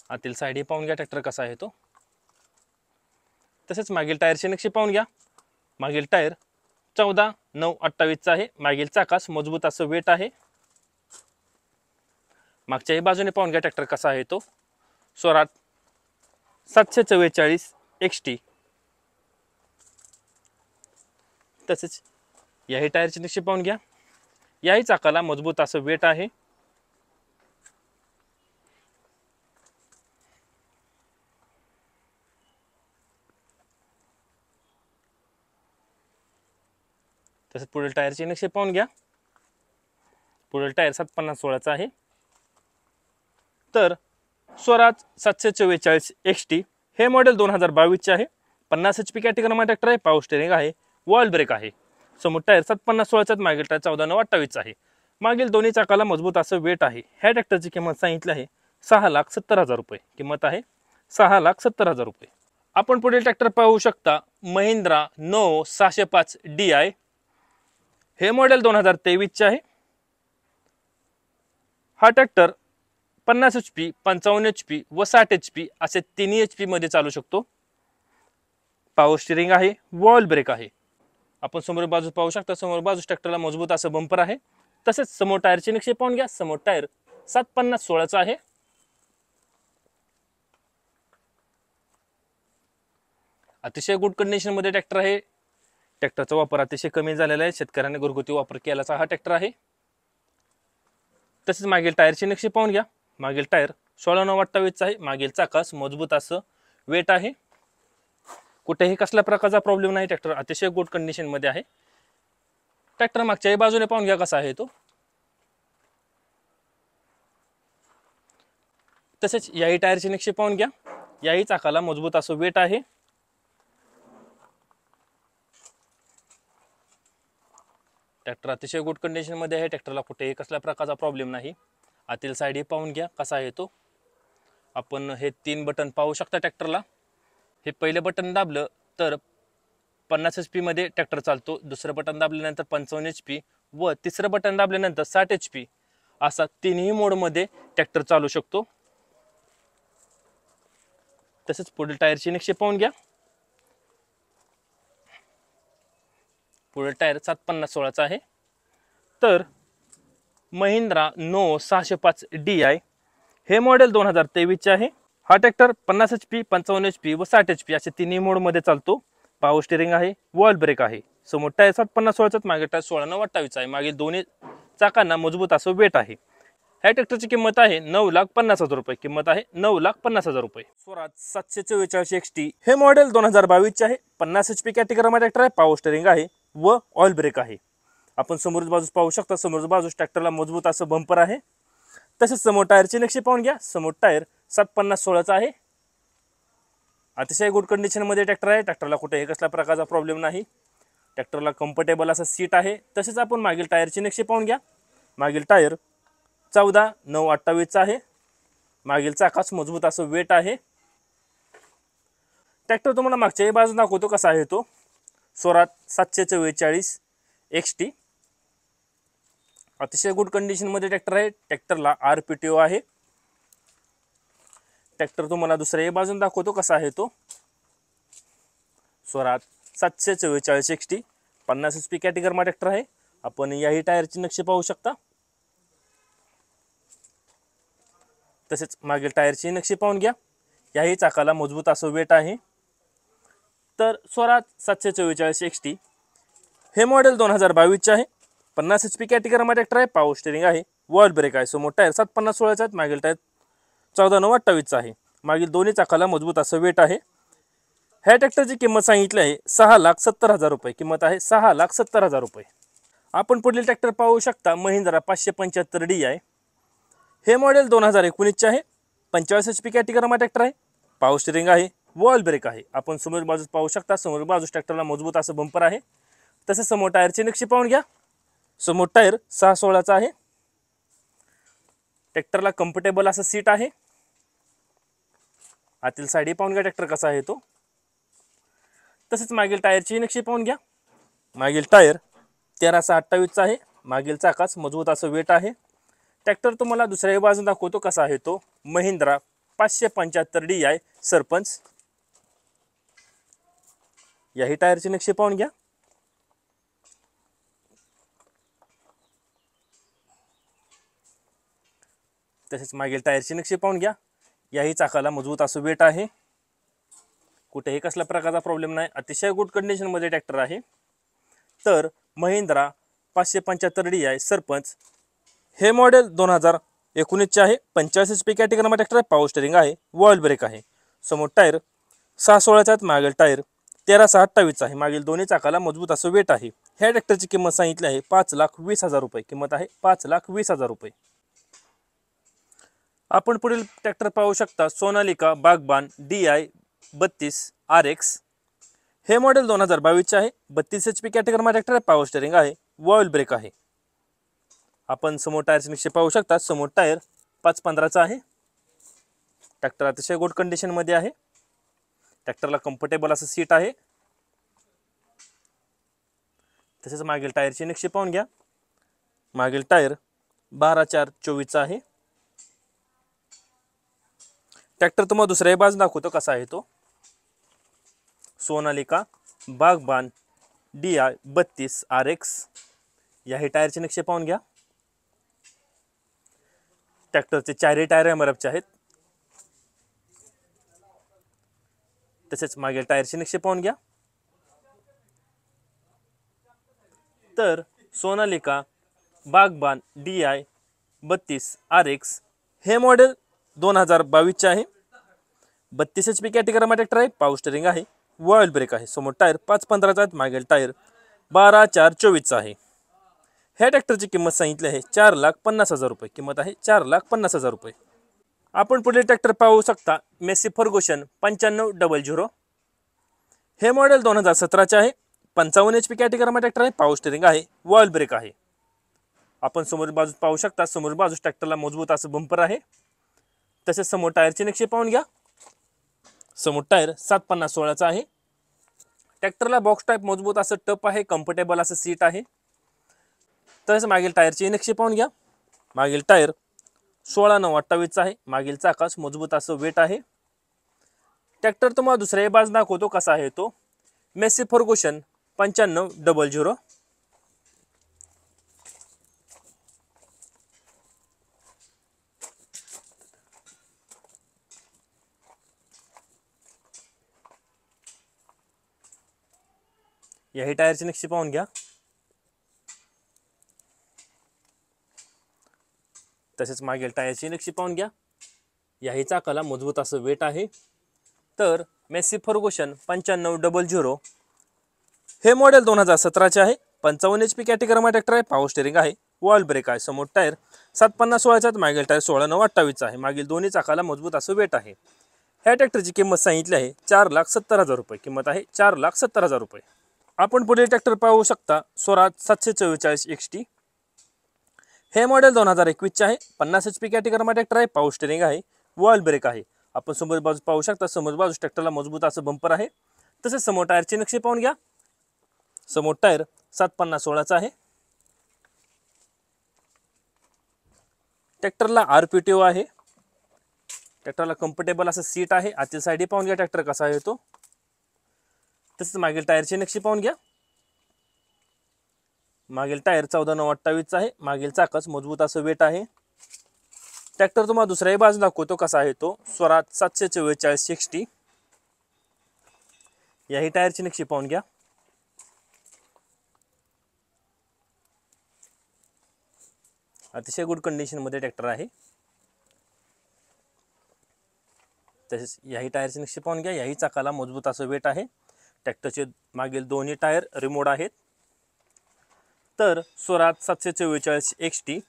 आतील साईड पाहून घ्या ट्रॅक्टर कसा आहे तो. तसेच मागील टायरची नक्षी पाहून घ्या. मागील टायर 14/9/28 आहे. मागील चाकास मजबूत असं वेट आहे. मागच्याही बाजूने पाहून घ्या ट्रॅक्टर कसा आहे तो. स्वराज 744 XT. तसेच याही टायरची नक्षी पाहून घ्या. याही चाकाला मजबूत असं वेट आहे. तसेच पुढील टायरची नक्षी पाहून घ्या. पुढील टायर 750/16 आहे. तर स्वराज 744 XT हे मॉडेल 2022 चे आहे. 50 HP कॅटेगरीमध्ये ट्रॅक्टर आहे. पॉवर स्टीअरिंग आहे. वॉल ब्रेक आहे. समोर टायर 750/16 मागील टायर 14/9/28 आहे. मागील दोन्ही चाकाला मजबूत असं वेट आहे. ह्या ट्रॅक्टरची किंमत सांगितली आहे 6,70,000 रुपये. किंमत आहे 6,70,000 रुपये. आपण पुढील ट्रॅक्टर पाहू शकता महिंद्रा नो 605 DI. हे मॉडेल 2023 चे आहे. हा ट्रॅक्टर 50 HP, 55 HP व 60 HP असे तिन्ही HP मध्ये चालू शकतो. पॉवर स्टीअरिंग आहे. वॉल ब्रेक आहे. आपण समोर बाजू पाहू शकता. समोर बाजूस ट्रॅक्टरला मजबूत असं बंपर आहे. तसेच समोर टायरची नक्षी पाहून घ्या. समोर टायर 750/16 आहे. अतिशय गुड कंडिशन मध्ये ट्रॅक्टर आहे. ट्रॅक्टरचा वापर अतिशय कमी झालेला आहे. शेतकऱ्यांनी घरगुती वापर केल्याचा हा ट्रॅक्टर आहे. तसेच मागील टायरची नक्षी पाहून घ्या. मागील टायर 16/9/28 आहे. मागील चाकास मजबूत असं वेट आहे. कुठेही कसल्या प्रकारचा प्रॉब्लेम नाही. ट्रॅक्टर अतिशय गुड कंडिशन मध्ये आहे. ट्रॅक्टर मागच्याही बाजूने पाहून घ्या कसा आहे तो. तसेच याही टायरची नक्षी पाहून घ्या. याही चाकाला मजबूत असं वेट आहे. ट्रॅक्टर अतिशय गुड कंडिशन मध्ये आहे. ट्रॅक्टरला कुठेही कसल्या प्रकारचा प्रॉब्लेम नाही. आतील साईड पाहून घ्या कसा आहे तो. आपण हे 3 बटन पाहू शकता ट्रॅक्टरला. हे पहिले बटन दाबलं तर 50 HP मध्ये ट्रॅक्टर चालतो. दुसरं बटन दाबल्यानंतर 55 HP व तिसरं बटन दाबल्यानंतर 60 HP असा तिन्ही मोड मध्ये ट्रॅक्टर चालू शकतो. तसेच पुढील टायरची नक्षी पाहून घ्या. पुढील टायर 750/16 आहे. तर महिंद्रा नो 605 DI हे मॉडेल 2023 चे आहे. हा ट्रॅक्टर 50 HP, 55 HP व 60 HP असे तिन्ही मोड मध्ये चालतो. पॉवर स्टीअरिंग आहे. वॉल ब्रेक आहे. समोर टायर 750/16 मागे टायर 16/9/28 आहे. मागे दोन्ही चाकांना मजबूत असं वेट आहे. ह्या ट्रॅक्टरची किंमत आहे 9,50,000 रुपये. किंमत आहे 9,50,000 रुपये. स्वराज 744 XT हे मॉडेल 2022 चे आहे. 50 HP कॅटेगरीमध्ये ट्रॅक्टर आहे. पॉवर स्टीअरिंग आहे व ऑइल ब्रेक आहे. आपण समोरच्या बाजूस पाहू शकता. समोरच्या बाजूस ट्रॅक्टरला मजबूत असं बंपर आहे. तसेच समोर टायरची नक्षी पाहून घ्या. समोर टायर 750/16 आहे. अतिशय गुड कंडिशन मध्ये ट्रॅक्टर आहे. ट्रॅक्टरला कुठेही कसल्या प्रकारचा प्रॉब्लेम नाही. ट्रॅक्टरला कम्फर्टेबल असं सीट आहे. तसेच आपण मागील टायरची नक्षी पाहून घ्या. मागील टायर 14/9/28 आहे. मागील चाकास मजबूत असं वेट आहे. ट्रॅक्टर तुम्हाला मागच्याही बाजून दाखवतो कसा आहे तो. स्वराज 744 XT अतिशय गुड कंडिशन मध्ये ट्रॅक्टर आहे. ट्रॅक्टरला RPTO आहे. ट्रॅक्टर तुम्हाला दुसऱ्याही बाजून दाखवतो कसा आहे तो. स्वराज 744 XT 50 HP कॅटेगरीमध्ये ट्रॅक्टर आहे. आपण याही टायरची नक्षी पाहू शकता. तसेच मागील टायरची नक्षी पाहून घ्या. याही चाकाला मजबूत असं वेट आहे. तर स्वराज 744 XT हे मॉडेल 2022 चे आहे. 50 HP कॅटेगरीमध्ये ट्रॅक्टर आहे. पॉवर स्टीअरिंग आहे. वॉल ब्रेक आहे. समोर टायर 750/16 आहेत. मागील टायर 14/9/28 आहे. मागील दोन्ही चाकाला मजबूत असं वेट आहे. ह्या ट्रॅक्टरची किंमत सांगितली आहे 6,70,000 रुपये. किंमत आहे 6,70,000 रुपये. आपण पुढील ट्रॅक्टर पाहू शकता महिंद्रा 575 DI हे मॉडेल 2019 चे आहे. 45 HP कॅटेगरीमध्ये ट्रॅक्टर आहे. पॉवर स्टीअरिंग आहे. वॉल ब्रेक आहे. आपण समोर बाजूस पाहू शकता. समोर बाजूस ट्रॅक्टरला मजबूत असं बंपर आहे. तसेच समोर टायरची नक्षी पाहून घ्या. समोर टायर 6/16 आहे. ट्रॅक्टरला कम्फर्टेबल असं सीट आहे. आतील साईड पाहून घ्या ट्रॅक्टर कसा आहे तो. तसेच मागील टायरची नक्षी पाहून घ्या. मागील टायर 13/28 आहे. मागील चाकास मजबूत असं वेट आहे. ट्रॅक्टर तुम्हाला दुसऱ्याही बाजून दाखवतो कसा आहे तो. महिंद्रा 575 DI सरपंच याही टायरचे नक्षे पाहून घ्या। तसेच मागील टायरचे नक्षे पाहून घ्या। याही चाकाला मजबूत असं वेट आहे, कुठेही कसल्या प्रकारचा प्रॉब्लेम नाही, अतिशय गुड कंडिशनमध्ये ट्रॅक्टर आहे। तर महिंद्रा 575 DI सरपंच हे मॉडेल 2019चे आहे। 85 HP कॅटेगरीमध्ये ट्रॅक्टर आहे, पॉवर स्टेरिंग आहे, वॉल ब्रेक आहे। समोर टायर 6/16चा आहेत, मागील टायर 13/6/28 आहे। मागील दोन्ही चाकाला मजबूत असं वेट आहे। ह्या ट्रॅक्टरची किंमत सांगितली आहे 5,20,000 रुपये, किंमत आहे 5,20,000 रुपये। आपण पुढील ट्रॅक्टर पाहू शकता, सोनालिका बागबान DI 32 RX हे मॉडेल 2022चे आहे। 32 HP कॅटेगरीमध्ये ट्रॅक्टर आहे, पॉवर स्टेरिंग आहे, वॉल ब्रेक आहे। आपण समोर टायरचे निश्चय पाहू शकता, समोर टायर 5/15चा आहे। ट्रॅक्टर अतिशय गुड कंडिशनमध्ये आहे। ट्रॅक्टरला कम्फर्टेबल असं सीट आहे। तसेच मागील टायरचे निश्चय पाहून घ्या। मागील टायर 12/4/24चा आहे। ट्रॅक्टर तुम्हाला दुसऱ्याही बाजून दाखवतो कसा आहे तो। सोनालिका बागबान DI 32 RX याही टायरचे नक्षे पाहून घ्या। ट्रॅक्टरचे चारही टायर MRFचे आहेत। तसेच मागील टायरचे नक्षे पाहून घ्या। तर सोनालिका बागबान DI 32 RX हे मॉडेल 2022चे आहे। 32 HP कॅटेगरीमध्ये ट्रॅक्टर आहे, पॉवर स्टेरिंग आहे, वॉल ब्रेक आहे। समोर टायर 5/15चा आहेत, मागील टायर 12/4/24चा आहे। ह्या ट्रॅक्टरची किंमत सांगितली आहे 4,50,000 रुपये, किंमत आहे 4,50,000 रुपये। आपण पुढील ट्रॅक्टर पाहू शकता, मेसी फर्गुसन 9500 हे मॉडेल 2017चे आहे। 55 HP कॅटेगरीमध्ये ट्रॅक्टर आहे, पॉवर स्टेरिंग आहे, वॉल ब्रेक आहे। आपण समोर बाजूस पाहू शकता, समोर बाजूस ट्रॅक्टरला मजबूत असं बंपर आहे। तसेच समोर टायरचे नक्षे पाहून घ्या। समोर टायर 7/50/16चा आहे। ट्रॅक्टरला बॉक्स टाईप मजबूत असं टप आहे, कम्फर्टेबल असं सीट आहे। तसेच मागील टायरचे नक्षे पाहून घ्या। मागील टायर 16/9/28चा आहे। मागील चाकास मजबूत असं वेट आहे। ट्रॅक्टर तुम्हाला दुसऱ्याही बाजून दाखवतो कसा आहे तो। मेसी फर्गुसन 9500 याही टायरचे नक्षे पाहून घ्या। तसेच मागील टायरची नक्षी पाहून घ्या। याही चाकाला मजबूत असं वेट आहे। तर मेसी फर्गुसन 9500 हे मॉडेल 2017चे आहे। 55 HP कॅटेगरीमध्ये ट्रॅक्टर आहे, पॉवर स्टेरिंग आहे, वॉल ब्रेक आहे। समोर टायर 7/50/16चा आहेत, मागील टायर 16/9/28चा आहे। मागील दोन्ही चाकाला मजबूत असं वेट आहे। ह्या ट्रॅक्टरची किंमत सांगितली आहे 4,70,000 रुपये, किंमत आहे 4,70,000 रुपये। आपण पुढील ट्रॅक्टर पाहू शकता, स्वराज 744 XT हे मॉडेल 2021चे आहे। 50 HP कॅटेगरीमध्ये ट्रॅक्टर आहे, पॉवर स्टेरिंग आहे, वॉल ब्रेक आहे। आपण समोर बाजू पाहू शकता, समोर बाजू ट्रॅक्टरला मजबूत असं बंपर आहे। तसेच समोर टायरचे नक्षे पाहून घ्या। समोर टायर 7/50/16चा आहे। ट्रॅक्टरला RPTO आहे। ट्रॅक्टरला कम्फर्टेबल असं सीट आहे। आतील साईडही पाहून घ्या ट्रॅक्टर कसा आहे तो। तसेच मागील टायरचे नक्षे पाहून घ्या। मागील टायर 14/9/28चा आहे। मागील चाकास मजबूत असं वेट आहे। ट्रॅक्टर तुम्हाला दुसऱ्याही बाजू दाखवतो कसा आहे तो। स्वराज 744 XT याही टायरची नक्षी पाहून घ्या। अतिशय गुड कंडिशनमध्ये ट्रॅक्टर आहे। तसेच याही टायरची नक्षी पाहून घ्या। याही चाकाला मजबूत असं वेट आहे। ट्रॅक्टरचे मागील दोन्ही टायर रिमोट आहेत। तर स्वराज 744 XT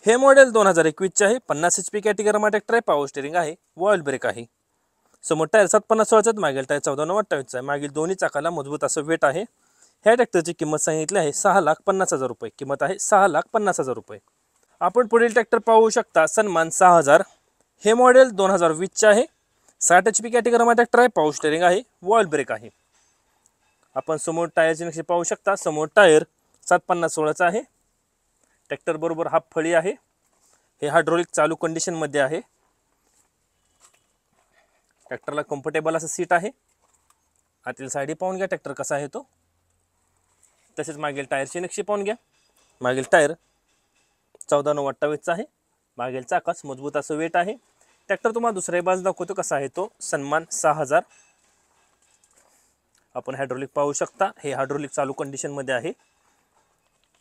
हे मॉडेल 2021चे आहे। 50 HP कॅटेगरीमध्ये ट्रॅक्टर आहे, पॉवर स्टेरिंग आहे, वॉल ब्रेक आहे। समोर टायर 7/50/16चा आहेत, मागील टायर 14/9/28चा आहे। मागील दोन्ही चाकाला मजबूत असं वेट आहे। ह्या ट्रॅक्टरची किंमत सांगितली आहे 6,50,000 रुपये, किंमत आहे 6,50,000 रुपये। आपण पुढील ट्रॅक्टर पाहू शकता, सन्मान 6000 हे मॉडेल 2020चे आहे। 60 HP कॅटेगरीमध्ये ट्रॅक्टर आहे, पॉवर स्टेरिंग आहे, वॉल ब्रेक आहे। आपण समोर टायरचे नक्षे पाहू शकता। समोर टायर 7/50/16चा आहे। ट्रॅक्टर बरोबर हाफ फळी आहे। हे हायड्रोलिक चालू कंडिशनमध्ये आहे। ट्रॅक्टरला कम्फर्टेबल असं सीट आहे आतील साईड पाहून घ्या ट्रॅक्टर कसा आहे तो. तसेच मागील टायरची नक्षी पाहून घ्या. मागील टायर 14/9/28 आहे. मागील चाकास मजबूत असं वेट आहे. ट्रॅक्टर तुम्हाला दुसऱ्या बाजू दाखवतो कसा आहे तो. सन्मान 6000. आपण हायड्रोलिक पाहू शकता. हे हायड्रोलिक चालू कंडिशनमध्ये आहे.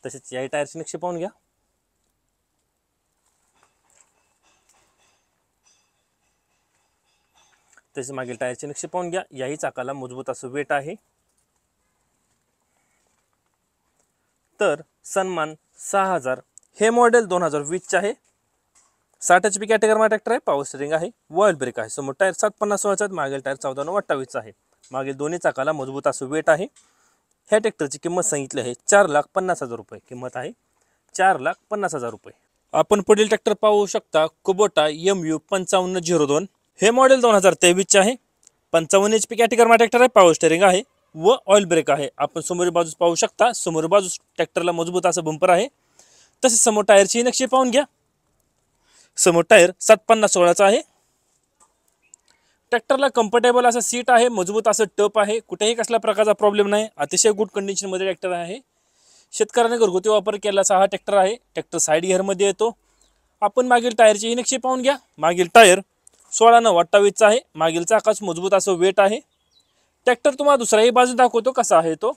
तसेच याही टायरची नक्षी पाहून घ्या. तसेच मागील टायरची नक्षी पाहून घ्या. याही चाकाला मजबूत असं वेट आहे. तर सन्मान 6000 हे मॉडेल 2020 चे आहे. 60 HP कॅटेगरीमध्ये ट्रॅक्टर आहे. पॉवर स्टीअरिंग आहे. ऑइल ब्रेक आहे. समोर टायर 750/16 आहेत. मागील टायर 14/9/28 आहे. मागील दोन्ही चाकाला मजबूत असं वेट आहे. ह्या ट्रॅक्टरची किंमत सांगितली आहे 4,50,000 रुपये. किंमत आहे 4,50,000 रुपये. आपण पुढील ट्रॅक्टर पाहू शकता. Kubota MU 5502. हे मॉडेल 2023 चे आहे. 55 HP कॅटेगरीमध्ये ट्रॅक्टर आहे. पॉवर स्टीअरिंग आहे व ऑइल ब्रेक आहे. आपण समोर बाजूस पाहू शकता. समोर बाजूस ट्रॅक्टरला मजबूत असं बंपर आहे. तसेच समोर टायरची नक्षी पाहून घ्या. समोर टायर 750/16 आहे. ट्रॅक्टरला कम्फर्टेबल असं सीट आहे. मजबूत असं टप आहे. कुठेही कसल्या प्रकारचा प्रॉब्लेम नाही. अतिशय गुड कंडिशनमध्ये ट्रॅक्टर आहे. शेतकऱ्याने घरगुती वापर केल्याचा हा ट्रॅक्टर आहे. ट्रॅक्टर साईड गिअरमध्ये येतो. आपण मागील टायरची नक्षी पाहून घ्या. मागील टायर 16/9/28 आहे. मागील चाकास मजबूत असं वेट आहे. ट्रॅक्टर तुम्हाला दुसऱ्याही बाजू दाखवतो कसा आहे तो.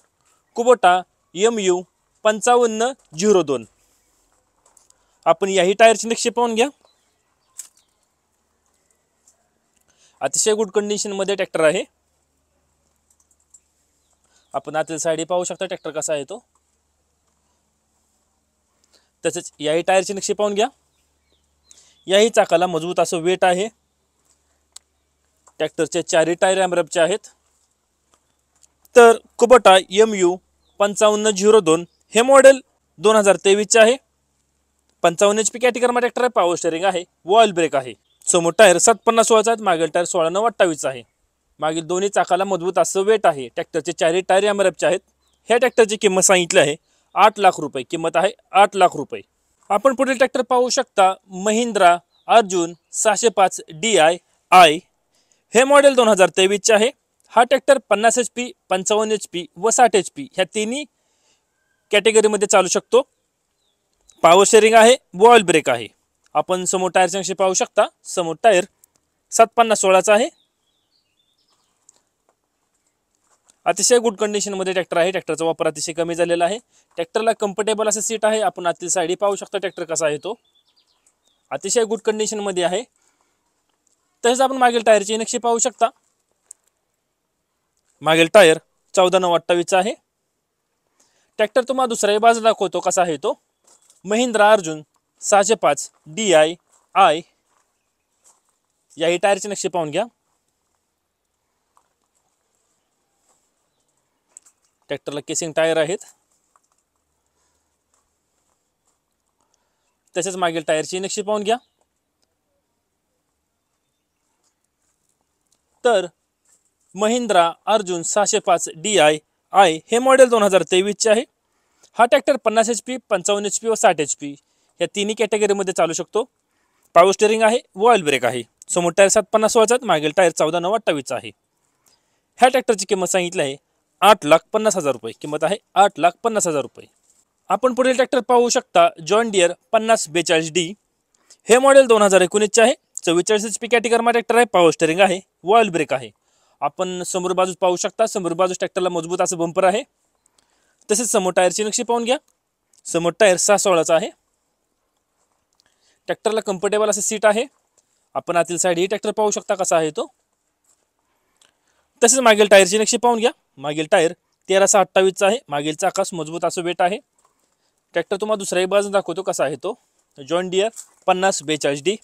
Kubota MU 5502. आपण याही टायरची नक्षी पाहून घ्या. अतिशय गुड कंडिशनमध्ये ट्रॅक्टर आहे. आपण आतील साईड पाहू शकता ट्रॅक्टर कसा आहे तो. तसेच याही टायरची नक्षी पाहून घ्या. याही चाकाला मजबूत असं वेट आहे. ट्रॅक्टरचे चारही टायर एमरएफचे आहेत. तर कुबोटा MU 5502 हे मॉडेल 2023 चे आहे. 55 HP कॅटेगरीमध्ये ट्रॅक्टर आहे. पॉवर स्टीअरिंग आहे. ऑइल ब्रेक आहे. समोर टायर 750/16 आहेत. मागील टायर 16/9/28 आहे. मागील दोन्ही चाकाला मजबूत असं वेट आहे. ट्रॅक्टरचे चारही टायर एमआरएफचे आहेत. ह्या ट्रॅक्टरची किंमत सांगितली आहे 8 लाख रुपये. किंमत आहे 8 लाख रुपये. आपण पुढील ट्रॅक्टर पाहू शकता. महिंद्रा अर्जुन 605 DI हे मॉडेल 2023 चे आहे. हा ट्रॅक्टर 50 HP 55 HP व 60 HP ह्या तिन्ही कॅटेगरीमध्ये चालू शकतो. पॉवर स्टीअरिंग आहे. ऑइल ब्रेक आहे. आपण समोर टायरची नक्षी पाहू शकता. समोर टायर 750/16 आहे. अतिशय गुड कंडिशनमध्ये ट्रॅक्टर आहे. ट्रॅक्टरचा वापर अतिशय कमी झालेला आहे. ट्रॅक्टरला कम्फर्टेबल असं सीट आहे. आपण आतील साईड पाहू शकता ट्रॅक्टर कसा आहे तो. अतिशय गुड कंडिशनमध्ये आहे. तसेच आपण मागील टायरची नक्षी पाहू शकता. मागील टायर 14/9/28 आहे. ट्रॅक्टर तुम्हाला दुसऱ्याही बाजू दाखवतो कसा आहे तो. महिंद्रा अर्जुन 605 DI याही टायरची नक्षी पाहून घ्या. ट्रॅक्टरला केसिंग टायर आहेत. तसेच मागील टायरची नक्षी पाहून घ्या. तर महिंद्रा अर्जुन 605 DI हे मॉडेल 2023 चे आहे. हा ट्रॅक्टर 50 HP 55 HP व 60 HP या तिन्ही कॅटेगरीमध्ये चालू शकतो. पॉवर स्टीअरिंग आहे. ऑइल ब्रेक आहे. समोर टायर 750/16 आहेत. मागील टायर 14/9/28 आहे. ह्या ट्रॅक्टरची किंमत सांगितली आहे 8,50,000 रुपये. किंमत आहे 8,50,000 रुपये. आपण पुढील ट्रॅक्टर पाहू शकता. जॉन डियर 5042D हे मॉडेल 2019 चे आहे. 44 HP कॅटेगरीमध्ये ट्रॅक्टर आहे. पॉवर स्टीअरिंग आहे. ऑइल ब्रेक आहे. आपण समोर बाजूस पाहू शकता. समोर बाजूस ट्रॅक्टरला मजबूत असं बंपर आहे. तसेच समोर टायरची नक्षी पाहून घ्या. समोर टायर 6/16 आहे. ट्रॅक्टरला कम्फर्टेबल असं सीट आहे. आपण आतील साईड ही ट्रॅक्टर पाहू शकता कसा आहे तो. तसेच मागील टायरची नक्षी पाहून घ्या. मागील टायर 13/28 आहे. मागील चाकास मजबूत असं वेट आहे. ट्रॅक्टर तुम्हाला दुसऱ्याही बाजू दाखवतो कसा आहे तो. John Deere 5042D.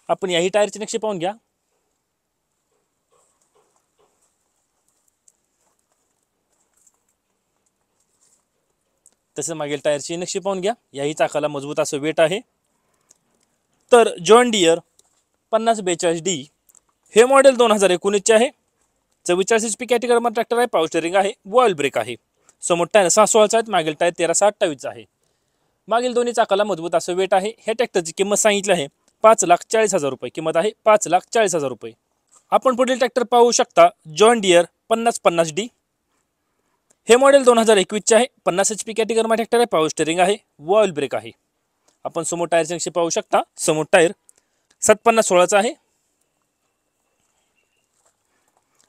आपण याही टायरची नक्षी पाहून घ्या. तसेच मागील टायरची नक्षी पाहून घ्या. याही चाकाला मजबूत असं वेट आहे. तर जॉन डियर 5042D हे मॉडेल 2019 चे आहे. 44 HP कॅटेगरीमध्ये ट्रॅक्टर आहे. पॉवर स्टीअरिंग आहे. ऑइल ब्रेक आहे. समोर टायर 6/16 आहेत. मागील टायर 13/28 आहे. मागील दोन्ही चाकाला मजबूत असं वेट आहे. ह्या ट्रॅक्टरची किंमत सांगितली आहे 5,40,000 रुपये. किंमत आहे 5,40,000 रुपये. आपण पुढील ट्रॅक्टर पाहू शकता जॉन डियर 5050D. हे मॉडेल 2021चे आहे. 50 HP कॅटेगरीमध्ये ट्रॅक्टर आहे. पॉवर स्टेअरिंग आहे, ऑइल ब्रेक आहे. आपण समोर टायरचे नक्षे पाहू शकता. समोर टायर 750/16चा आहे.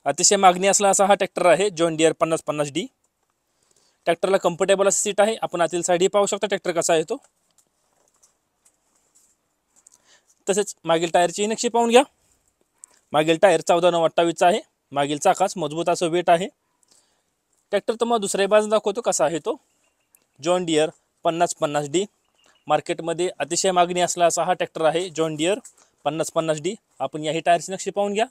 अतिशय मागणी असला असा हा ट्रॅक्टर आहे जॉन डियर 5050D. ट्रॅक्टरला कम्फर्टेबल असं सीट आहे. आपण आतील साईडही पाहू शकता ट्रॅक्टर कसा आहे तो. तसेच मागील टायरची नक्षी पाहून घ्या. मागील टायर 14/9/28चा आहे. मागील चाकास मजबूत असं वेट आहे. ट्रॅक्टर तुम्हाला दुसऱ्या बाजून दाखवतो कसा आहे तो. John Deere 5050D. मार्केटमध्ये अतिशय मागणी असला असा हा ट्रॅक्टर आहे जॉन डियर 5050D. आपण याही टायरची नक्षी पाहून घ्या.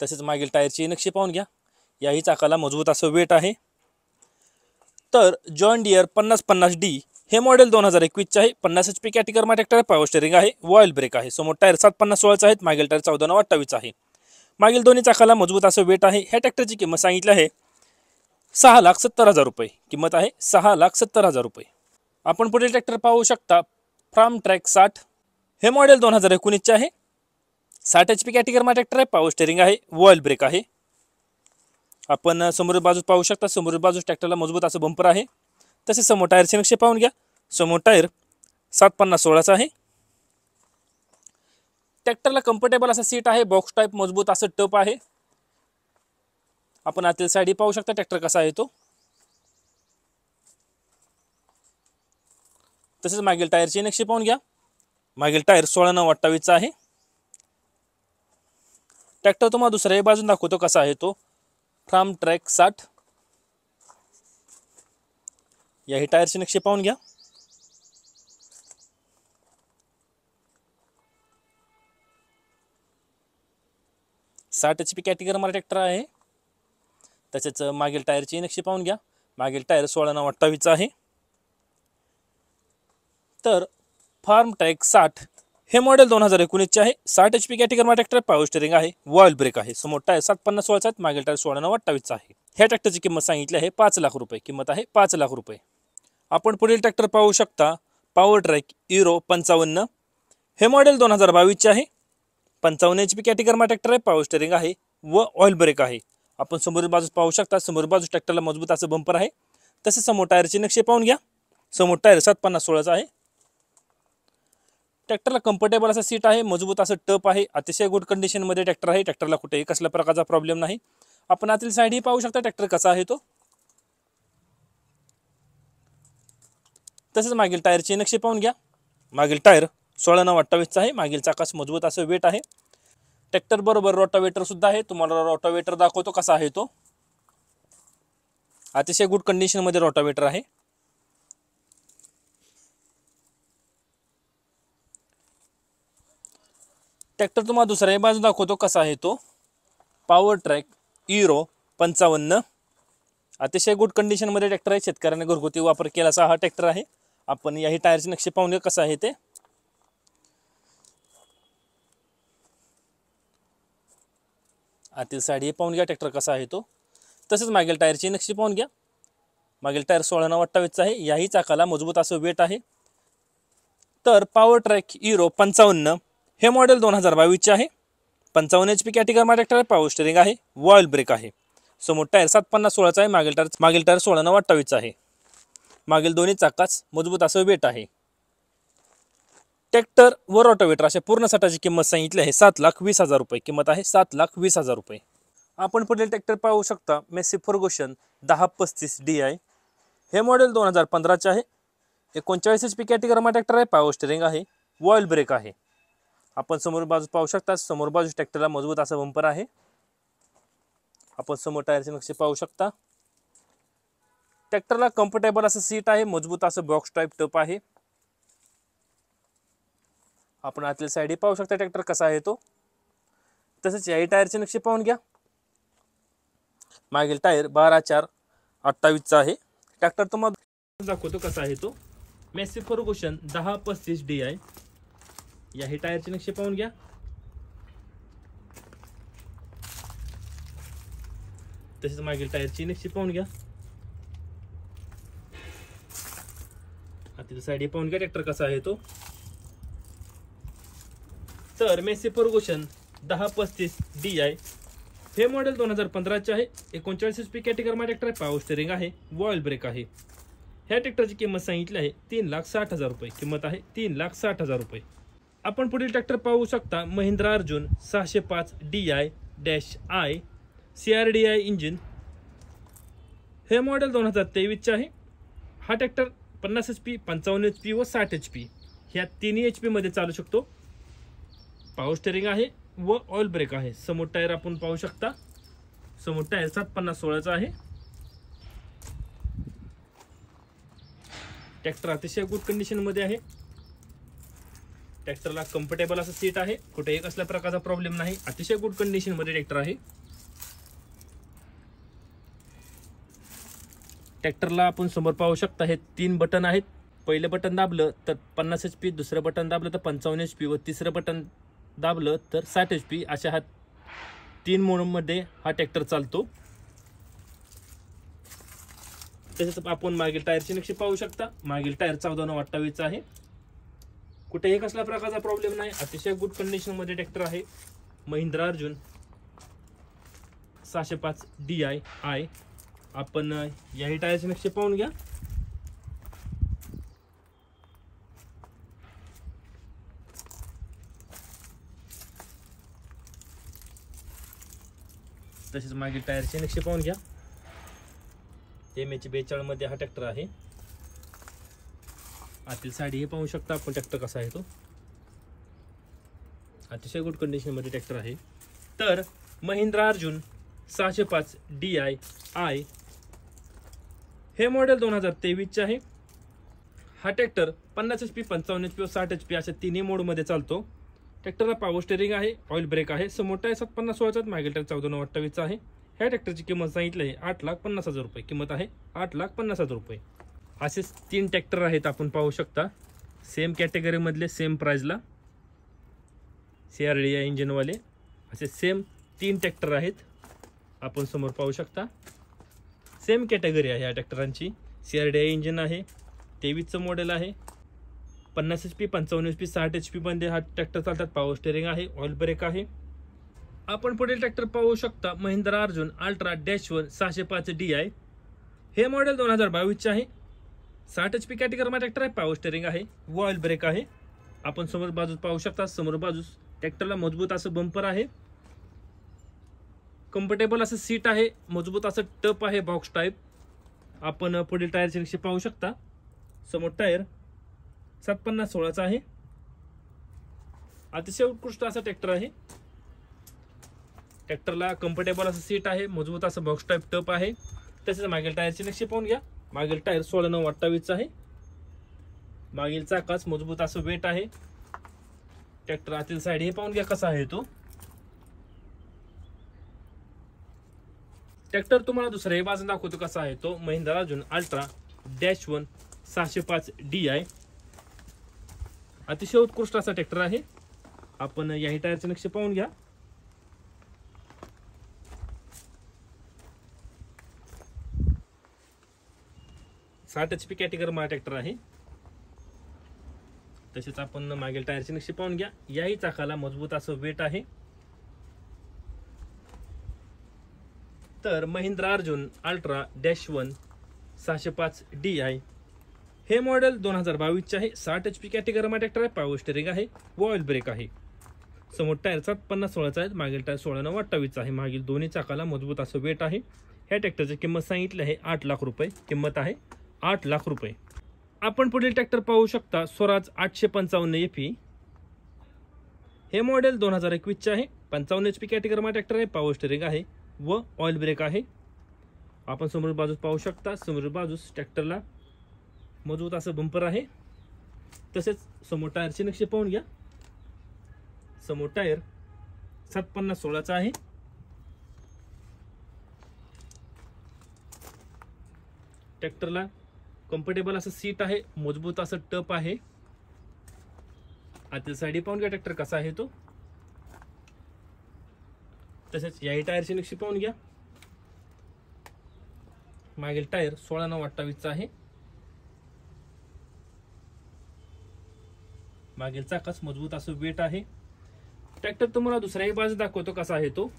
तसेच मागील टायरची नक्षी पाहून घ्या. याही चाकाला मजबूत असं वेट आहे. तर जॉन डियर 5050D हे मॉडेल 2021चे आहे. 50 HP कॅटेगरीमध्ये ट्रॅक्टर आहे. पॉवर स्टेअरिंग आहे, ऑइल ब्रेक आहे. समोर टायर 750/16चा आहेत. मागील टायर 14/9/28चा आहे. मागील दोन्ही चाकाला मजबूत असं वेट आहे. ह्या ट्रॅक्टरची किंमत सांगितली आहे 6,70,000 रुपये. किंमत आहे 6,70,000 रुपये. आपण पुढील ट्रॅक्टर पाहू शकता फार्म ट्रॅक 60. हे मॉडेल 2019चे आहे. 60 HP कॅटेगरीमध्ये ट्रॅक्टर आहे. पॉवर स्टेअरिंग आहे, ऑइल ब्रेक आहे. आपण समोर बाजूस पाहू शकता. समोर बाजूस ट्रॅक्टरला मजबूत असं बंपर आहे. तसेच समोर टायरचे नक्षे पाहून घ्या. समोर टायर 750/16चा आहे. ट्रॅक्टरला कम्फर्टेबल असं सीट आहे. बॉक्स टाईप मजबूत असं टप आहे. आपण आतील साईडही पाहू शकता ट्रॅक्टर कसा आहे तो. तसेच मागील टायरची नक्षी पाहून घ्या. मागील टायर 16/9/28चा आहे. ट्रॅक्टर तुम्हाला दुसऱ्याही बाजून दाखवतो कसा आहे तो. Farmtrac 60. याही टायरची नक्षी पाहून घ्या. साठ HP कॅटेगरीमध्ये ट्रॅक्टर आहे. तसेच मागील टायरची नक्षी पाहून घ्या. मागील टायर 16/9/28चा आहे. तर फार्म ट्रॅक 60 हे मॉडेल 2019चे आहे. 60 HP कॅटेगरीमध्ये ट्रॅक्टर, पॉवर स्टेअरिंग आहे, ऑइल ब्रेक आहे. समोर टायर 750/16चा आहेत. मागील टायर 16/9/28चा आहे. ह्या ट्रॅक्टरची किंमत सांगितली आहे 5 लाख रुपये. किंमत आहे 5 लाख रुपये. आपण पुढील ट्रॅक्टर पाहू शकता पॉवर ट्रॅक हीरो 55. हे मॉडेल 2022चे आहे. 55 HP कॅटेगरीमध्ये ट्रॅक्टर आहे. पॉवर स्टेअरिंग आहे व ऑइल ब्रेक आहे. आपण समोर बाजूस पाहू शकता. समोर बाजूस ट्रॅक्टरला मजबूत असं बंपर आहे. तसेच समोर टायरचे नक्षे पाहून घ्या. समोर टायर 750/16चा आहे. ट्रॅक्टरला कम्फर्टेबल असं सीट आहे. मजबूत असं टप आहे. अतिशय गुड कंडिशनमध्ये ट्रॅक्टर आहे. ट्रॅक्टरला कुठेही कसल्या प्रकारचा प्रॉब्लेम नाही. आपण आतील साईडही पाहू शकता ट्रॅक्टर कसा आहे तो. तसेच मागील टायरची नक्षी पाहून घ्या. मागील टायर 16/9/28चा आहे. मागील चाकास मजबूत असं वेट आहे. ट्रॅक्टर बरोबर रोटावेटर सुद्धा आहे. तुम्हाला रोटावेटर दाखवतो कसा आहे तो. अतिशय गुड कंडिशनमध्ये रोटावेटर आहे. ट्रॅक्टर तुम्हाला दुसऱ्याही बाजू दाखवतो कसा आहे तो. Power track hero 55. अतिशय गुड कंडिशनमध्ये ट्रॅक्टर आहे. शेतकऱ्याने घरगुती वापर केला असा हा ट्रॅक्टर आहे. आपण याही टायरचे नक्षे पाहून घ्या कसा आहे ते. आतील साईड हे पाहून घ्या ट्रॅक्टर कसा आहे तो. तसेच मागील टायरची नक्षी पाहून घ्या. मागील टायर 16/9/28चा आहे. याही चाकाला मजबूत असं वेट आहे. तर पॉवर ट्रॅक हीरो 55 हे मॉडेल 2022चे आहे. 55 HP कॅटेगरीमध्ये ट्रॅक्टर आहे. पॉवर स्टेअरिंग आहे, ऑइल ब्रेक आहे. समोर टायर 750/16चा आहे. मागील टायर 16/9/28चा आहे. मागील दोन्ही चाकास मजबूत असं वेट आहे. ट्रॅक्टर व रोटावेटर अशा पूर्ण सेटाची किंमत सांगितली आहे 7,20,000 रुपये. किंमत आहे 7,20,000 रुपये. आपण पुढील ट्रॅक्टर पाहू शकता मेसी फर्गुसन 1035DI. हे मॉडेल 2015चे आहे. 39 HP कॅटेगरीमध्ये ट्रॅक्टर आहे. पॉवर स्टेअरिंग आहे, ऑइल ब्रेक आहे. आपण समोर बाजू पाहू शकता. समोर बाजू ट्रॅक्टरला मजबूत असा बंपर आहे. आपण समोर टायरचे नक्षे पाहू शकता. ट्रॅक्टरला कम्फर्टेबल असं सीट आहे. मजबूत असं बॉक्स टाईप टप आहे. आपण आतल्या साईडही पाहू शकता ट्रॅक्टर कसा आहे तो. तसेच याही टायरचे नक्षे पाहून घ्या. मागील टायर 12/4/28चा आहे. ट्रॅक्टर तुम्हाला दाखवतो कसा आहे तो. Massey Ferguson 1035DI. याही टायरचे नक्षे पाहून घ्या. तसेच मागील टायरची नक्षी पाहून घ्या. आतील साईड हे पाहून घ्या ट्रॅक्टर कसा आहे तो. तर मेसी फर्गुसन 1035 DI हे मॉडेल 2015 आहे. 39 HP कॅटेगरी ट्रॅक्टर आहे. पॉवर स्टेअरिंग आहे, ऑइल ब्रेक आहे. ह्या ट्रॅक्टरची किंमत सांगितली आहे 3,60,000 रुपये. किंमत आहे 3,60,000 रुपये. आपण पुढील ट्रॅक्टर पाहू शकता Mahindra Arjun 605 DI-I CRDI engine. हे मॉडेल 2023 आहे. हा ट्रॅक्टर 50 HP 55 HP व 60 HP ह्या तिन्ही HP मध्ये चालू शकतो. पॉवर स्टेअरिंग आहे व ऑइल ब्रेक आहे. समोर टायर आपण पाहू शकता, समोर टायर 750/16 आहे. ट्रॅक्टर अतिशय गुड कंडिशन मध्ये आहे. ट्रॅक्टरला कम्फर्टेबल असं सीट आहे, कुठे एक असल्या प्रकारचा प्रॉब्लेम नाही. अतिशय गुड कंडिशन मध्ये ट्रॅक्टर आहे. ट्रॅक्टरला आपण समोर पाहू शकता हे 3 बटन आहेत. पहिले बटन दाबलं तर 50 HP, दुसरं बटन दाबलं तर 55 HP व तिसरं बटन दाबलं तर 60 HP अशा हा 3 मोडमध्ये हा ट्रॅक्टर चालतो. तसेच आपण मागील टायरची नक्षी पाहू शकता. मागील टायर 14/28 आहे. कुठे एक असल्या प्रकारचा प्रॉब्लेम नाही. अतिशय गुड कंडिशन मध्ये ट्रॅक्टर आहे. महिंद्रा अर्जुन 605 DI-I. आपण याही टायरची नक्षी पाहून घ्या. तसेच मागील टायरची नक्षी पाहून घ्या. MH42 मध्ये हा ट्रॅक्टर आहे. आतील साडी हे पाहू शकता आपण ट्रॅक्टर कसा आहे तो. अतिशय गुड कंडिशन मध्ये ट्रॅक्टर आहे. तर महिंद्रा अर्जुन 605 DI-I हे मॉडेल 2023 आहे. हा ट्रॅक्टर 50 HP 55 HP व 60 HP अशा तिन्ही मोडमध्ये चालतो. ट्रॅक्टरला पॉवर स्टेअरिंग आहे, ऑइल ब्रेक आहे. समोर टायर 750/16 मागील टायर 14/28 आहे. ह्या ट्रॅक्टरची किंमत सांगितली आहे 8,50,000 रुपये. किंमत आहे 8,50,000 रुपये. असेच 3 ट्रॅक्टर आहेत आपण पाहू शकता. सेम कॅटेगरी मधले, सेम प्राइसला, CRDI इंजिनवाले असे सेम 3 ट्रॅक्टर आहेत. आपण समोर पाहू शकता. सेम कॅटेगरी आहे या ट्रॅक्टरांची. CRDI इंजिन आहे, 23चं मॉडेल आहे. 50 HP 55 HP 60 HP मध्ये हा ट्रॅक्टर चालतात. पॉवर स्टेअरिंग आहे, ऑइल ब्रेक आहे. आपण पुढील ट्रॅक्टर पाहू शकता महिंद्रा अर्जुन अल्ट्रा -1 605 DI. हे मॉडेल 2022 आहे. 60 HP कॅटेगरी ट्रॅक्टर आहे. पॉवर स्टेअरिंग आहे, ऑइल ब्रेक आहे. आपण समोर बाजूस पाहू शकता. समोर बाजूस ट्रॅक्टरला मजबूत असं बंपर आहे, कम्फर्टेबल असं सीट आहे, मजबूत असं टप आहे, बॉक्स टाईप. आपण पुढील टायरची नक्षी पाहू शकता. समोर टायर 750/16 आहे. अतिशय उत्कृष्ट असा ट्रॅक्टर आहे. ट्रॅक्टरला कम्फर्टेबल असं सीट आहे, मजबूत असं बॉक्स टाईप टप आहे. तसेच मागील टायरची नक्षी पाहून घ्या. मागील टायर 16/28 आहे. मागील चाकास मजबूत असं वेट आहे. ट्रॅक्टर आतील साईड हे पाहून घ्या कसा आहे तो. ट्रॅक्टर तुम्हाला दुसऱ्याही बाजून दाखवतो कसा आहे तो. महिंद्रा अर्जुन अल्ट्रा -1 605 DI अतिशय उत्कृष्ट असा ट्रॅक्टर आहे. आपण याही टायरचे नक्षी पाहून घ्या. साठ HP कॅटेगरी मा ट्रॅक्टर आहे. तसेच आपण मागील टायरची नक्षी पाहून घ्या. याही चाकाला मजबूत असं वेट आहे. तर महिंद्रा अर्जुन अल्ट्रा -1 605 DI हे मॉडेल 2022 आहे. 60 HP कॅटेगरी मा ट्रॅक्टर आहे. पॉवर स्टेअरिंग आहे, ऑइल ब्रेक आहे. समोर टायर 750/16 आहे. मागील टायर 16/28 आहे. मागील दोन्ही चाकाला मजबूत असं वेट आहे. ह्या ट्रॅक्टरची किंमत सांगितली आहे 8 लाख रुपये. किंमत आहे 8 लाख रुपये. आपण पुढील ट्रॅक्टर पाहू शकता स्वराज 855 FE. हे मॉडेल 2021 आहे. 55 HP कॅटेगरी मा ट्रॅक्टर आहे. पॉवर स्टेअरिंग आहे व ऑइल ब्रेक आहे. आपण समोर बाजूस पाहू शकता. समोर बाजूस ट्रॅक्टरला मजबूत असं बंपर आहे. तसेच समोर टायरची नक्षी पाहून घ्या. समोर टायर 750/16 आहे. ट्रॅक्टरला कम्फर्टेबल असं सीट आहे, मजबूत असं टप आहे. आतील साईड पाहून घ्या ट्रॅक्टर कसा आहे तो. तसेच याही टायरची नक्षी पाहून घ्या. मागील टायर 16/28 आहे. मागील चाकास मजबूत असं वेट आहे। ट्रॅक्टर तुम्हाला दुसऱ्याही बाजू दाखवतो कसा आहे तो।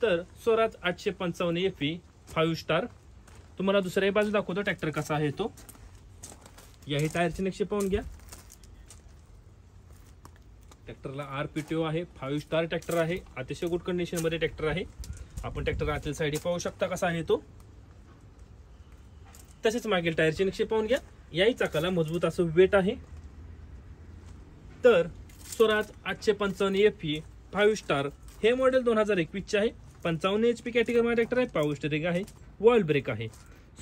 तर स्वराज 855 FE 5 स्टार तुम्हाला दुसऱ्याही बाजू दाखवतो ट्रॅक्टर कसा आहे तो। याही टायरचे नक्षे पाहून घ्या। ट्रॅक्टरला RPTO आहे, 5 स्टार ट्रॅक्टर आहे, अतिशय गुड कंडिशन मध्ये ट्रॅक्टर आहे। आपण ट्रॅक्टर आतील साइड पाहू शकता कसा आहे तो। तसेच मागील टायरचे नक्षे पाहून घ्या। याही चाकाला मजबूत असं वेट आहे। तर स्वराज 855 FE 5 स्टार हे मॉडेल 2021 चे आहे। 55 HP कॅटेगरी ट्रॅक्टर आहे, पॉवर स्टीअरिंग आहे, वॉल ब्रेक आहे।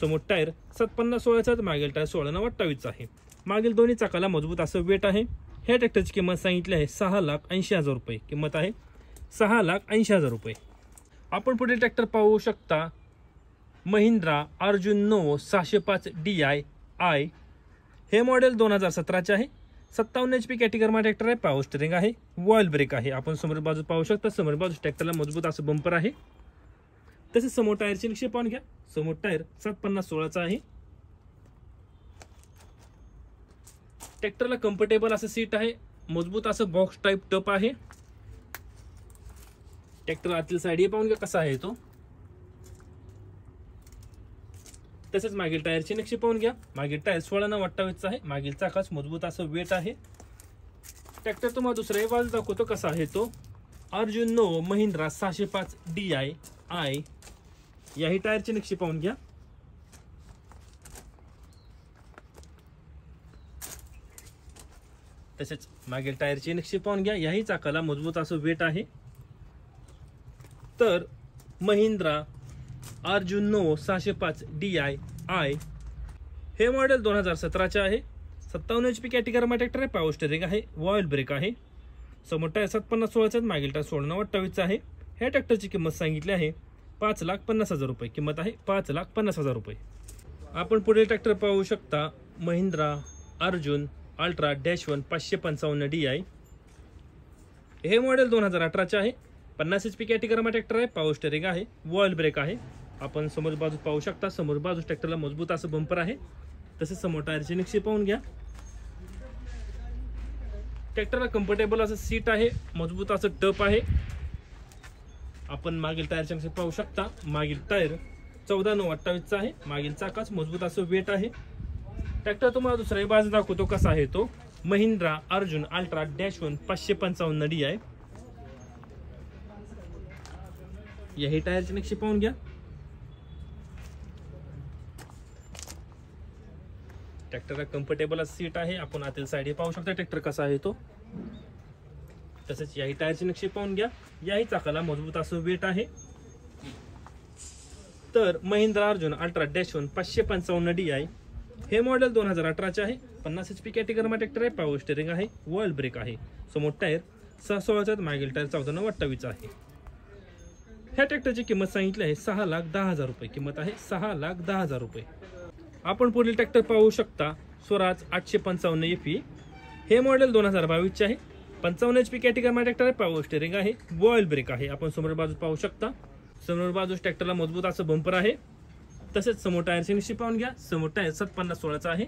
समोर टायर 750/16 चा, मागील टायर 16/28 आहे। मागील दोन्ही चाकाला मजबूत असं वेट आहे। ह्या ट्रॅक्टरची किंमत सांगितली आहे 6,80,000 रुपये। किंमत आहे 6,80,000 रुपये। आपण पुढील ट्रॅक्टर पाहू शकता महिंद्रा अर्जुन नोवो 605 DI हे मॉडेल 2017 चे आहे। 57 HP कॅटेगरी ट्रॅक्टर आहे, पॉवर स्टीअरिंग आहे, वॉल ब्रेक आहे। आपण समोर बाजू पाहू शकता, समोर बाजू ट्रॅक्टरला मजबूत असं बंपर आहे। तसेच समोर टायरचे नक्षे पाहून घ्या। समोर टायर 750/16 चा आहे। ट्रॅक्टरला कम्फर्टेबल असं सीट आहे, मजबूत असं बॉक्स टाइप टप आहे। ट्रॅक्टर आतील साइड पाहून घ्या कसा आहे तो। तसेच मागील टायरचे नक्षे पाहून घ्या। मागील टायर 16/28 चा आहे। मागील चाकास मजबूत असं वेट आहे। ट्रॅक्टर तुम्हाला दुसऱ्याही बाजू दाखवतो कसा आहे तो। अर्जुन नोवो महिंद्रा 605 DI याही टायरचे नक्षे पाहून घ्या। तसेच मागील टायरचे नक्षे पाहून घ्या। याही चाकाला मजबूत असं वेट आहे। तर महिंद्रा अर्जुन नोवो 605 DI हे मॉडेल 2017 चे आहे। 57 HP कॅटेगरी ट्रॅक्टर आहे, पॉवर स्टीअरिंग आहे, वॉल ब्रेक आहे। समोर टायर 750/16 चा, मागील टायर 16/28 चा आहे। ह्या ट्रॅक्टरची किंमत सांगितली आहे 5,50,000 रुपये। किंमत आहे 5,50,000 रुपये। आपण पुढील ट्रॅक्टर पाहू शकता महिंद्रा अर्जुन अल्ट्रा -1 555 DI हे मॉडेल 2018 चे आहे। 50 HP कॅटेगरी ट्रॅक्टर आहे, पॉवर स्टीअरिंग आहे, वॉल ब्रेक आहे। आपण समोर बाजू पाहू शकता, समोर बाजू ट्रॅक्टरला मजबूत असं बंपर आहे। तसेच समोर टायरचे नक्षे पाहून घ्या। ट्रॅक्टरला कम्फर्टेबल असं सीट आहे, मजबूत असं टप आहे। आपण मागील टायरचे नक्षे पाहू शकता। मागील टायर 14/28 चा आहे। मागील चाकास मजबूत असं वेट आहे। ट्रॅक्टर तुम्हाला दुसऱ्याही बाजू दाखवतो कसा आहे तो। महिंद्रा अर्जुन अल्ट्रा -1 555 DI याही टायरचे नक्षे पाहून घ्या। ट्रॅक्टरला कम्फर्टेबल सीट आहे। आपण आतील साइड पाहू शकता ट्रॅक्टर कसा आहे तो। तसेच याही टायरचे नक्षे पाहून घ्या। याही चाकाला मजबूत असं वेट आहे। तर महिंद्रा अर्जुन अल्ट्रा -1 555 DI हे मॉडेल 2018 चे आहे। 50 HP कॅटेगरी ट्रॅक्टर आहे, पॉवर स्टीअरिंग आहे, वॉल ब्रेक आहे। समोर टायर 6/16 चा, मागील टायर 14/28 आहे। ह्या ट्रॅक्टरची किंमत सांगितली आहे 6,10,000 रुपये। किंमत आहे 6,10,000 रुपये। आपण पुढील ट्रॅक्टर पाहू शकता स्वराज 855 FE हे मॉडेल 2022 चे आहे। 55 HP कॅटेगरी ट्रॅक्टर आहे, पॉवर स्टीअरिंग आहे, वॉल ब्रेक आहे। आपण समोर बाजू पाहू शकता, समोर बाजू ट्रॅक्टरला मजबूत असं बंपर आहे। तसेच समोर टायरचे नक्षे पाहून घ्या। समोर टायर 750/16 चा आहे।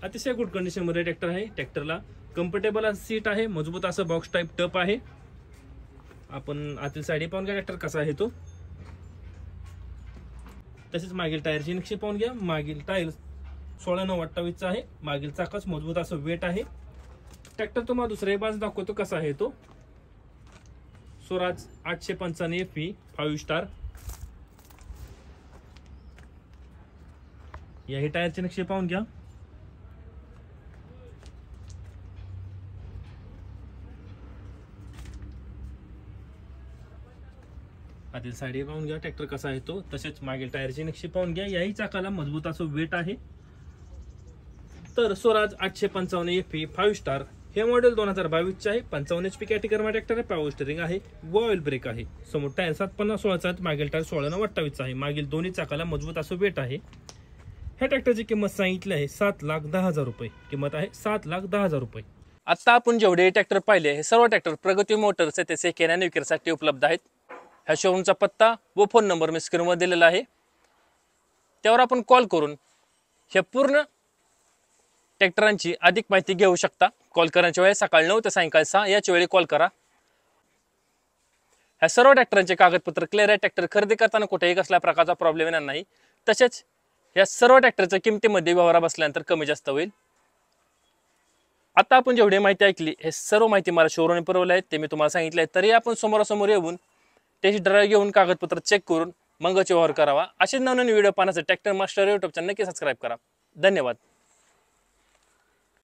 अतिशय गुड कंडिशन मध्ये ट्रॅक्टर आहे। ट्रॅक्टरला कम्फर्टेबल असं सीट आहे, मजबूत असं बॉक्स टाइप टप आहे। आपण आतील साइड पाहून घ्या ट्रॅक्टर कसा आहे तो। तसेच मागील टायरचे नक्षे पाहून घ्या। मागील टायर 16/28 चा आहे। मागील चाकास मजबूत असं वेट आहे। ट्रॅक्टर तुम्हाला दुसऱ्याही बाजू दाखवतो कसा आहे तो। स्वराज 855 FE 5 स्टार याही टायरचे नक्षे पाहून घ्या। आतील साइड पाहून घ्या ट्रॅक्टर कसा आहे तो। तसेच मागील टायरचे नक्षे पाहून घ्या। याही चाकाला मजबूत असं वेट आहे। तर स्वराज 855 FE 5 स्टार हे मॉडेल 2022 चे आहे। 55 HP कॅटेगरी ट्रॅक्टर आहे, पॉवर स्टीअरिंग आहे, वॉल ब्रेक आहे। समोर टायर 750/16 चा, मागील टायर 16/28 चा आहे। मागील दोन्ही चाकाला मजबूत असं वेट आहे। ह्या ट्रॅक्टरची किंमत सांगितली आहे 7,10,000 रुपये। किंमत आहे 7,10,000 रुपये। आता आपण जेवढे ट्रॅक्टर पाहिले हे सर्व ट्रॅक्टर प्रगती मोटर्स ते सेकंड हँड विक्रीसाठी उपलब्ध आहेत। ह्या शोरूमचा पत्ता व फोन नंबर मी स्क्रीनवर दिलेला आहे, त्यावर आपण कॉल करून ह्या पूर्ण ट्रॅक्टरांची अधिक माहिती घेऊ शकता. कॉल करण्याच्या वेळेस सकाळी 9 ते सायंकाळी 6 याच्या वेळी कॉल करा. ह्या सर्व ट्रॅक्टरांचे कागदपत्र क्लिअर आहे. ट्रॅक्टर खरेदी करताना कुठेही कसल्या प्रकारचा प्रॉब्लेम येणार नाही. तसेच या सर्व ट्रॅक्टरच्या किमतीमध्ये व्यवहार बसल्यानंतर कमी जास्त होईल. आता आपण जेवढी माहिती ऐकली हे सर्व माहिती मला शोरूमने पुरवली आहे, ते मी तुम्हाला सांगितलं आहे. तरी आपण समोरासमोर येऊन टेस्ट ड्राईव्ह घेऊन कागदपत्र चेक करून मगच व्यवहार करावा. असे नवनवीन व्हिडिओ पाहण्यासाठी ट्रॅक्टर मास्टर यूट्यूब चॅनल नक्की सबस्क्राईब करा. धन्यवाद.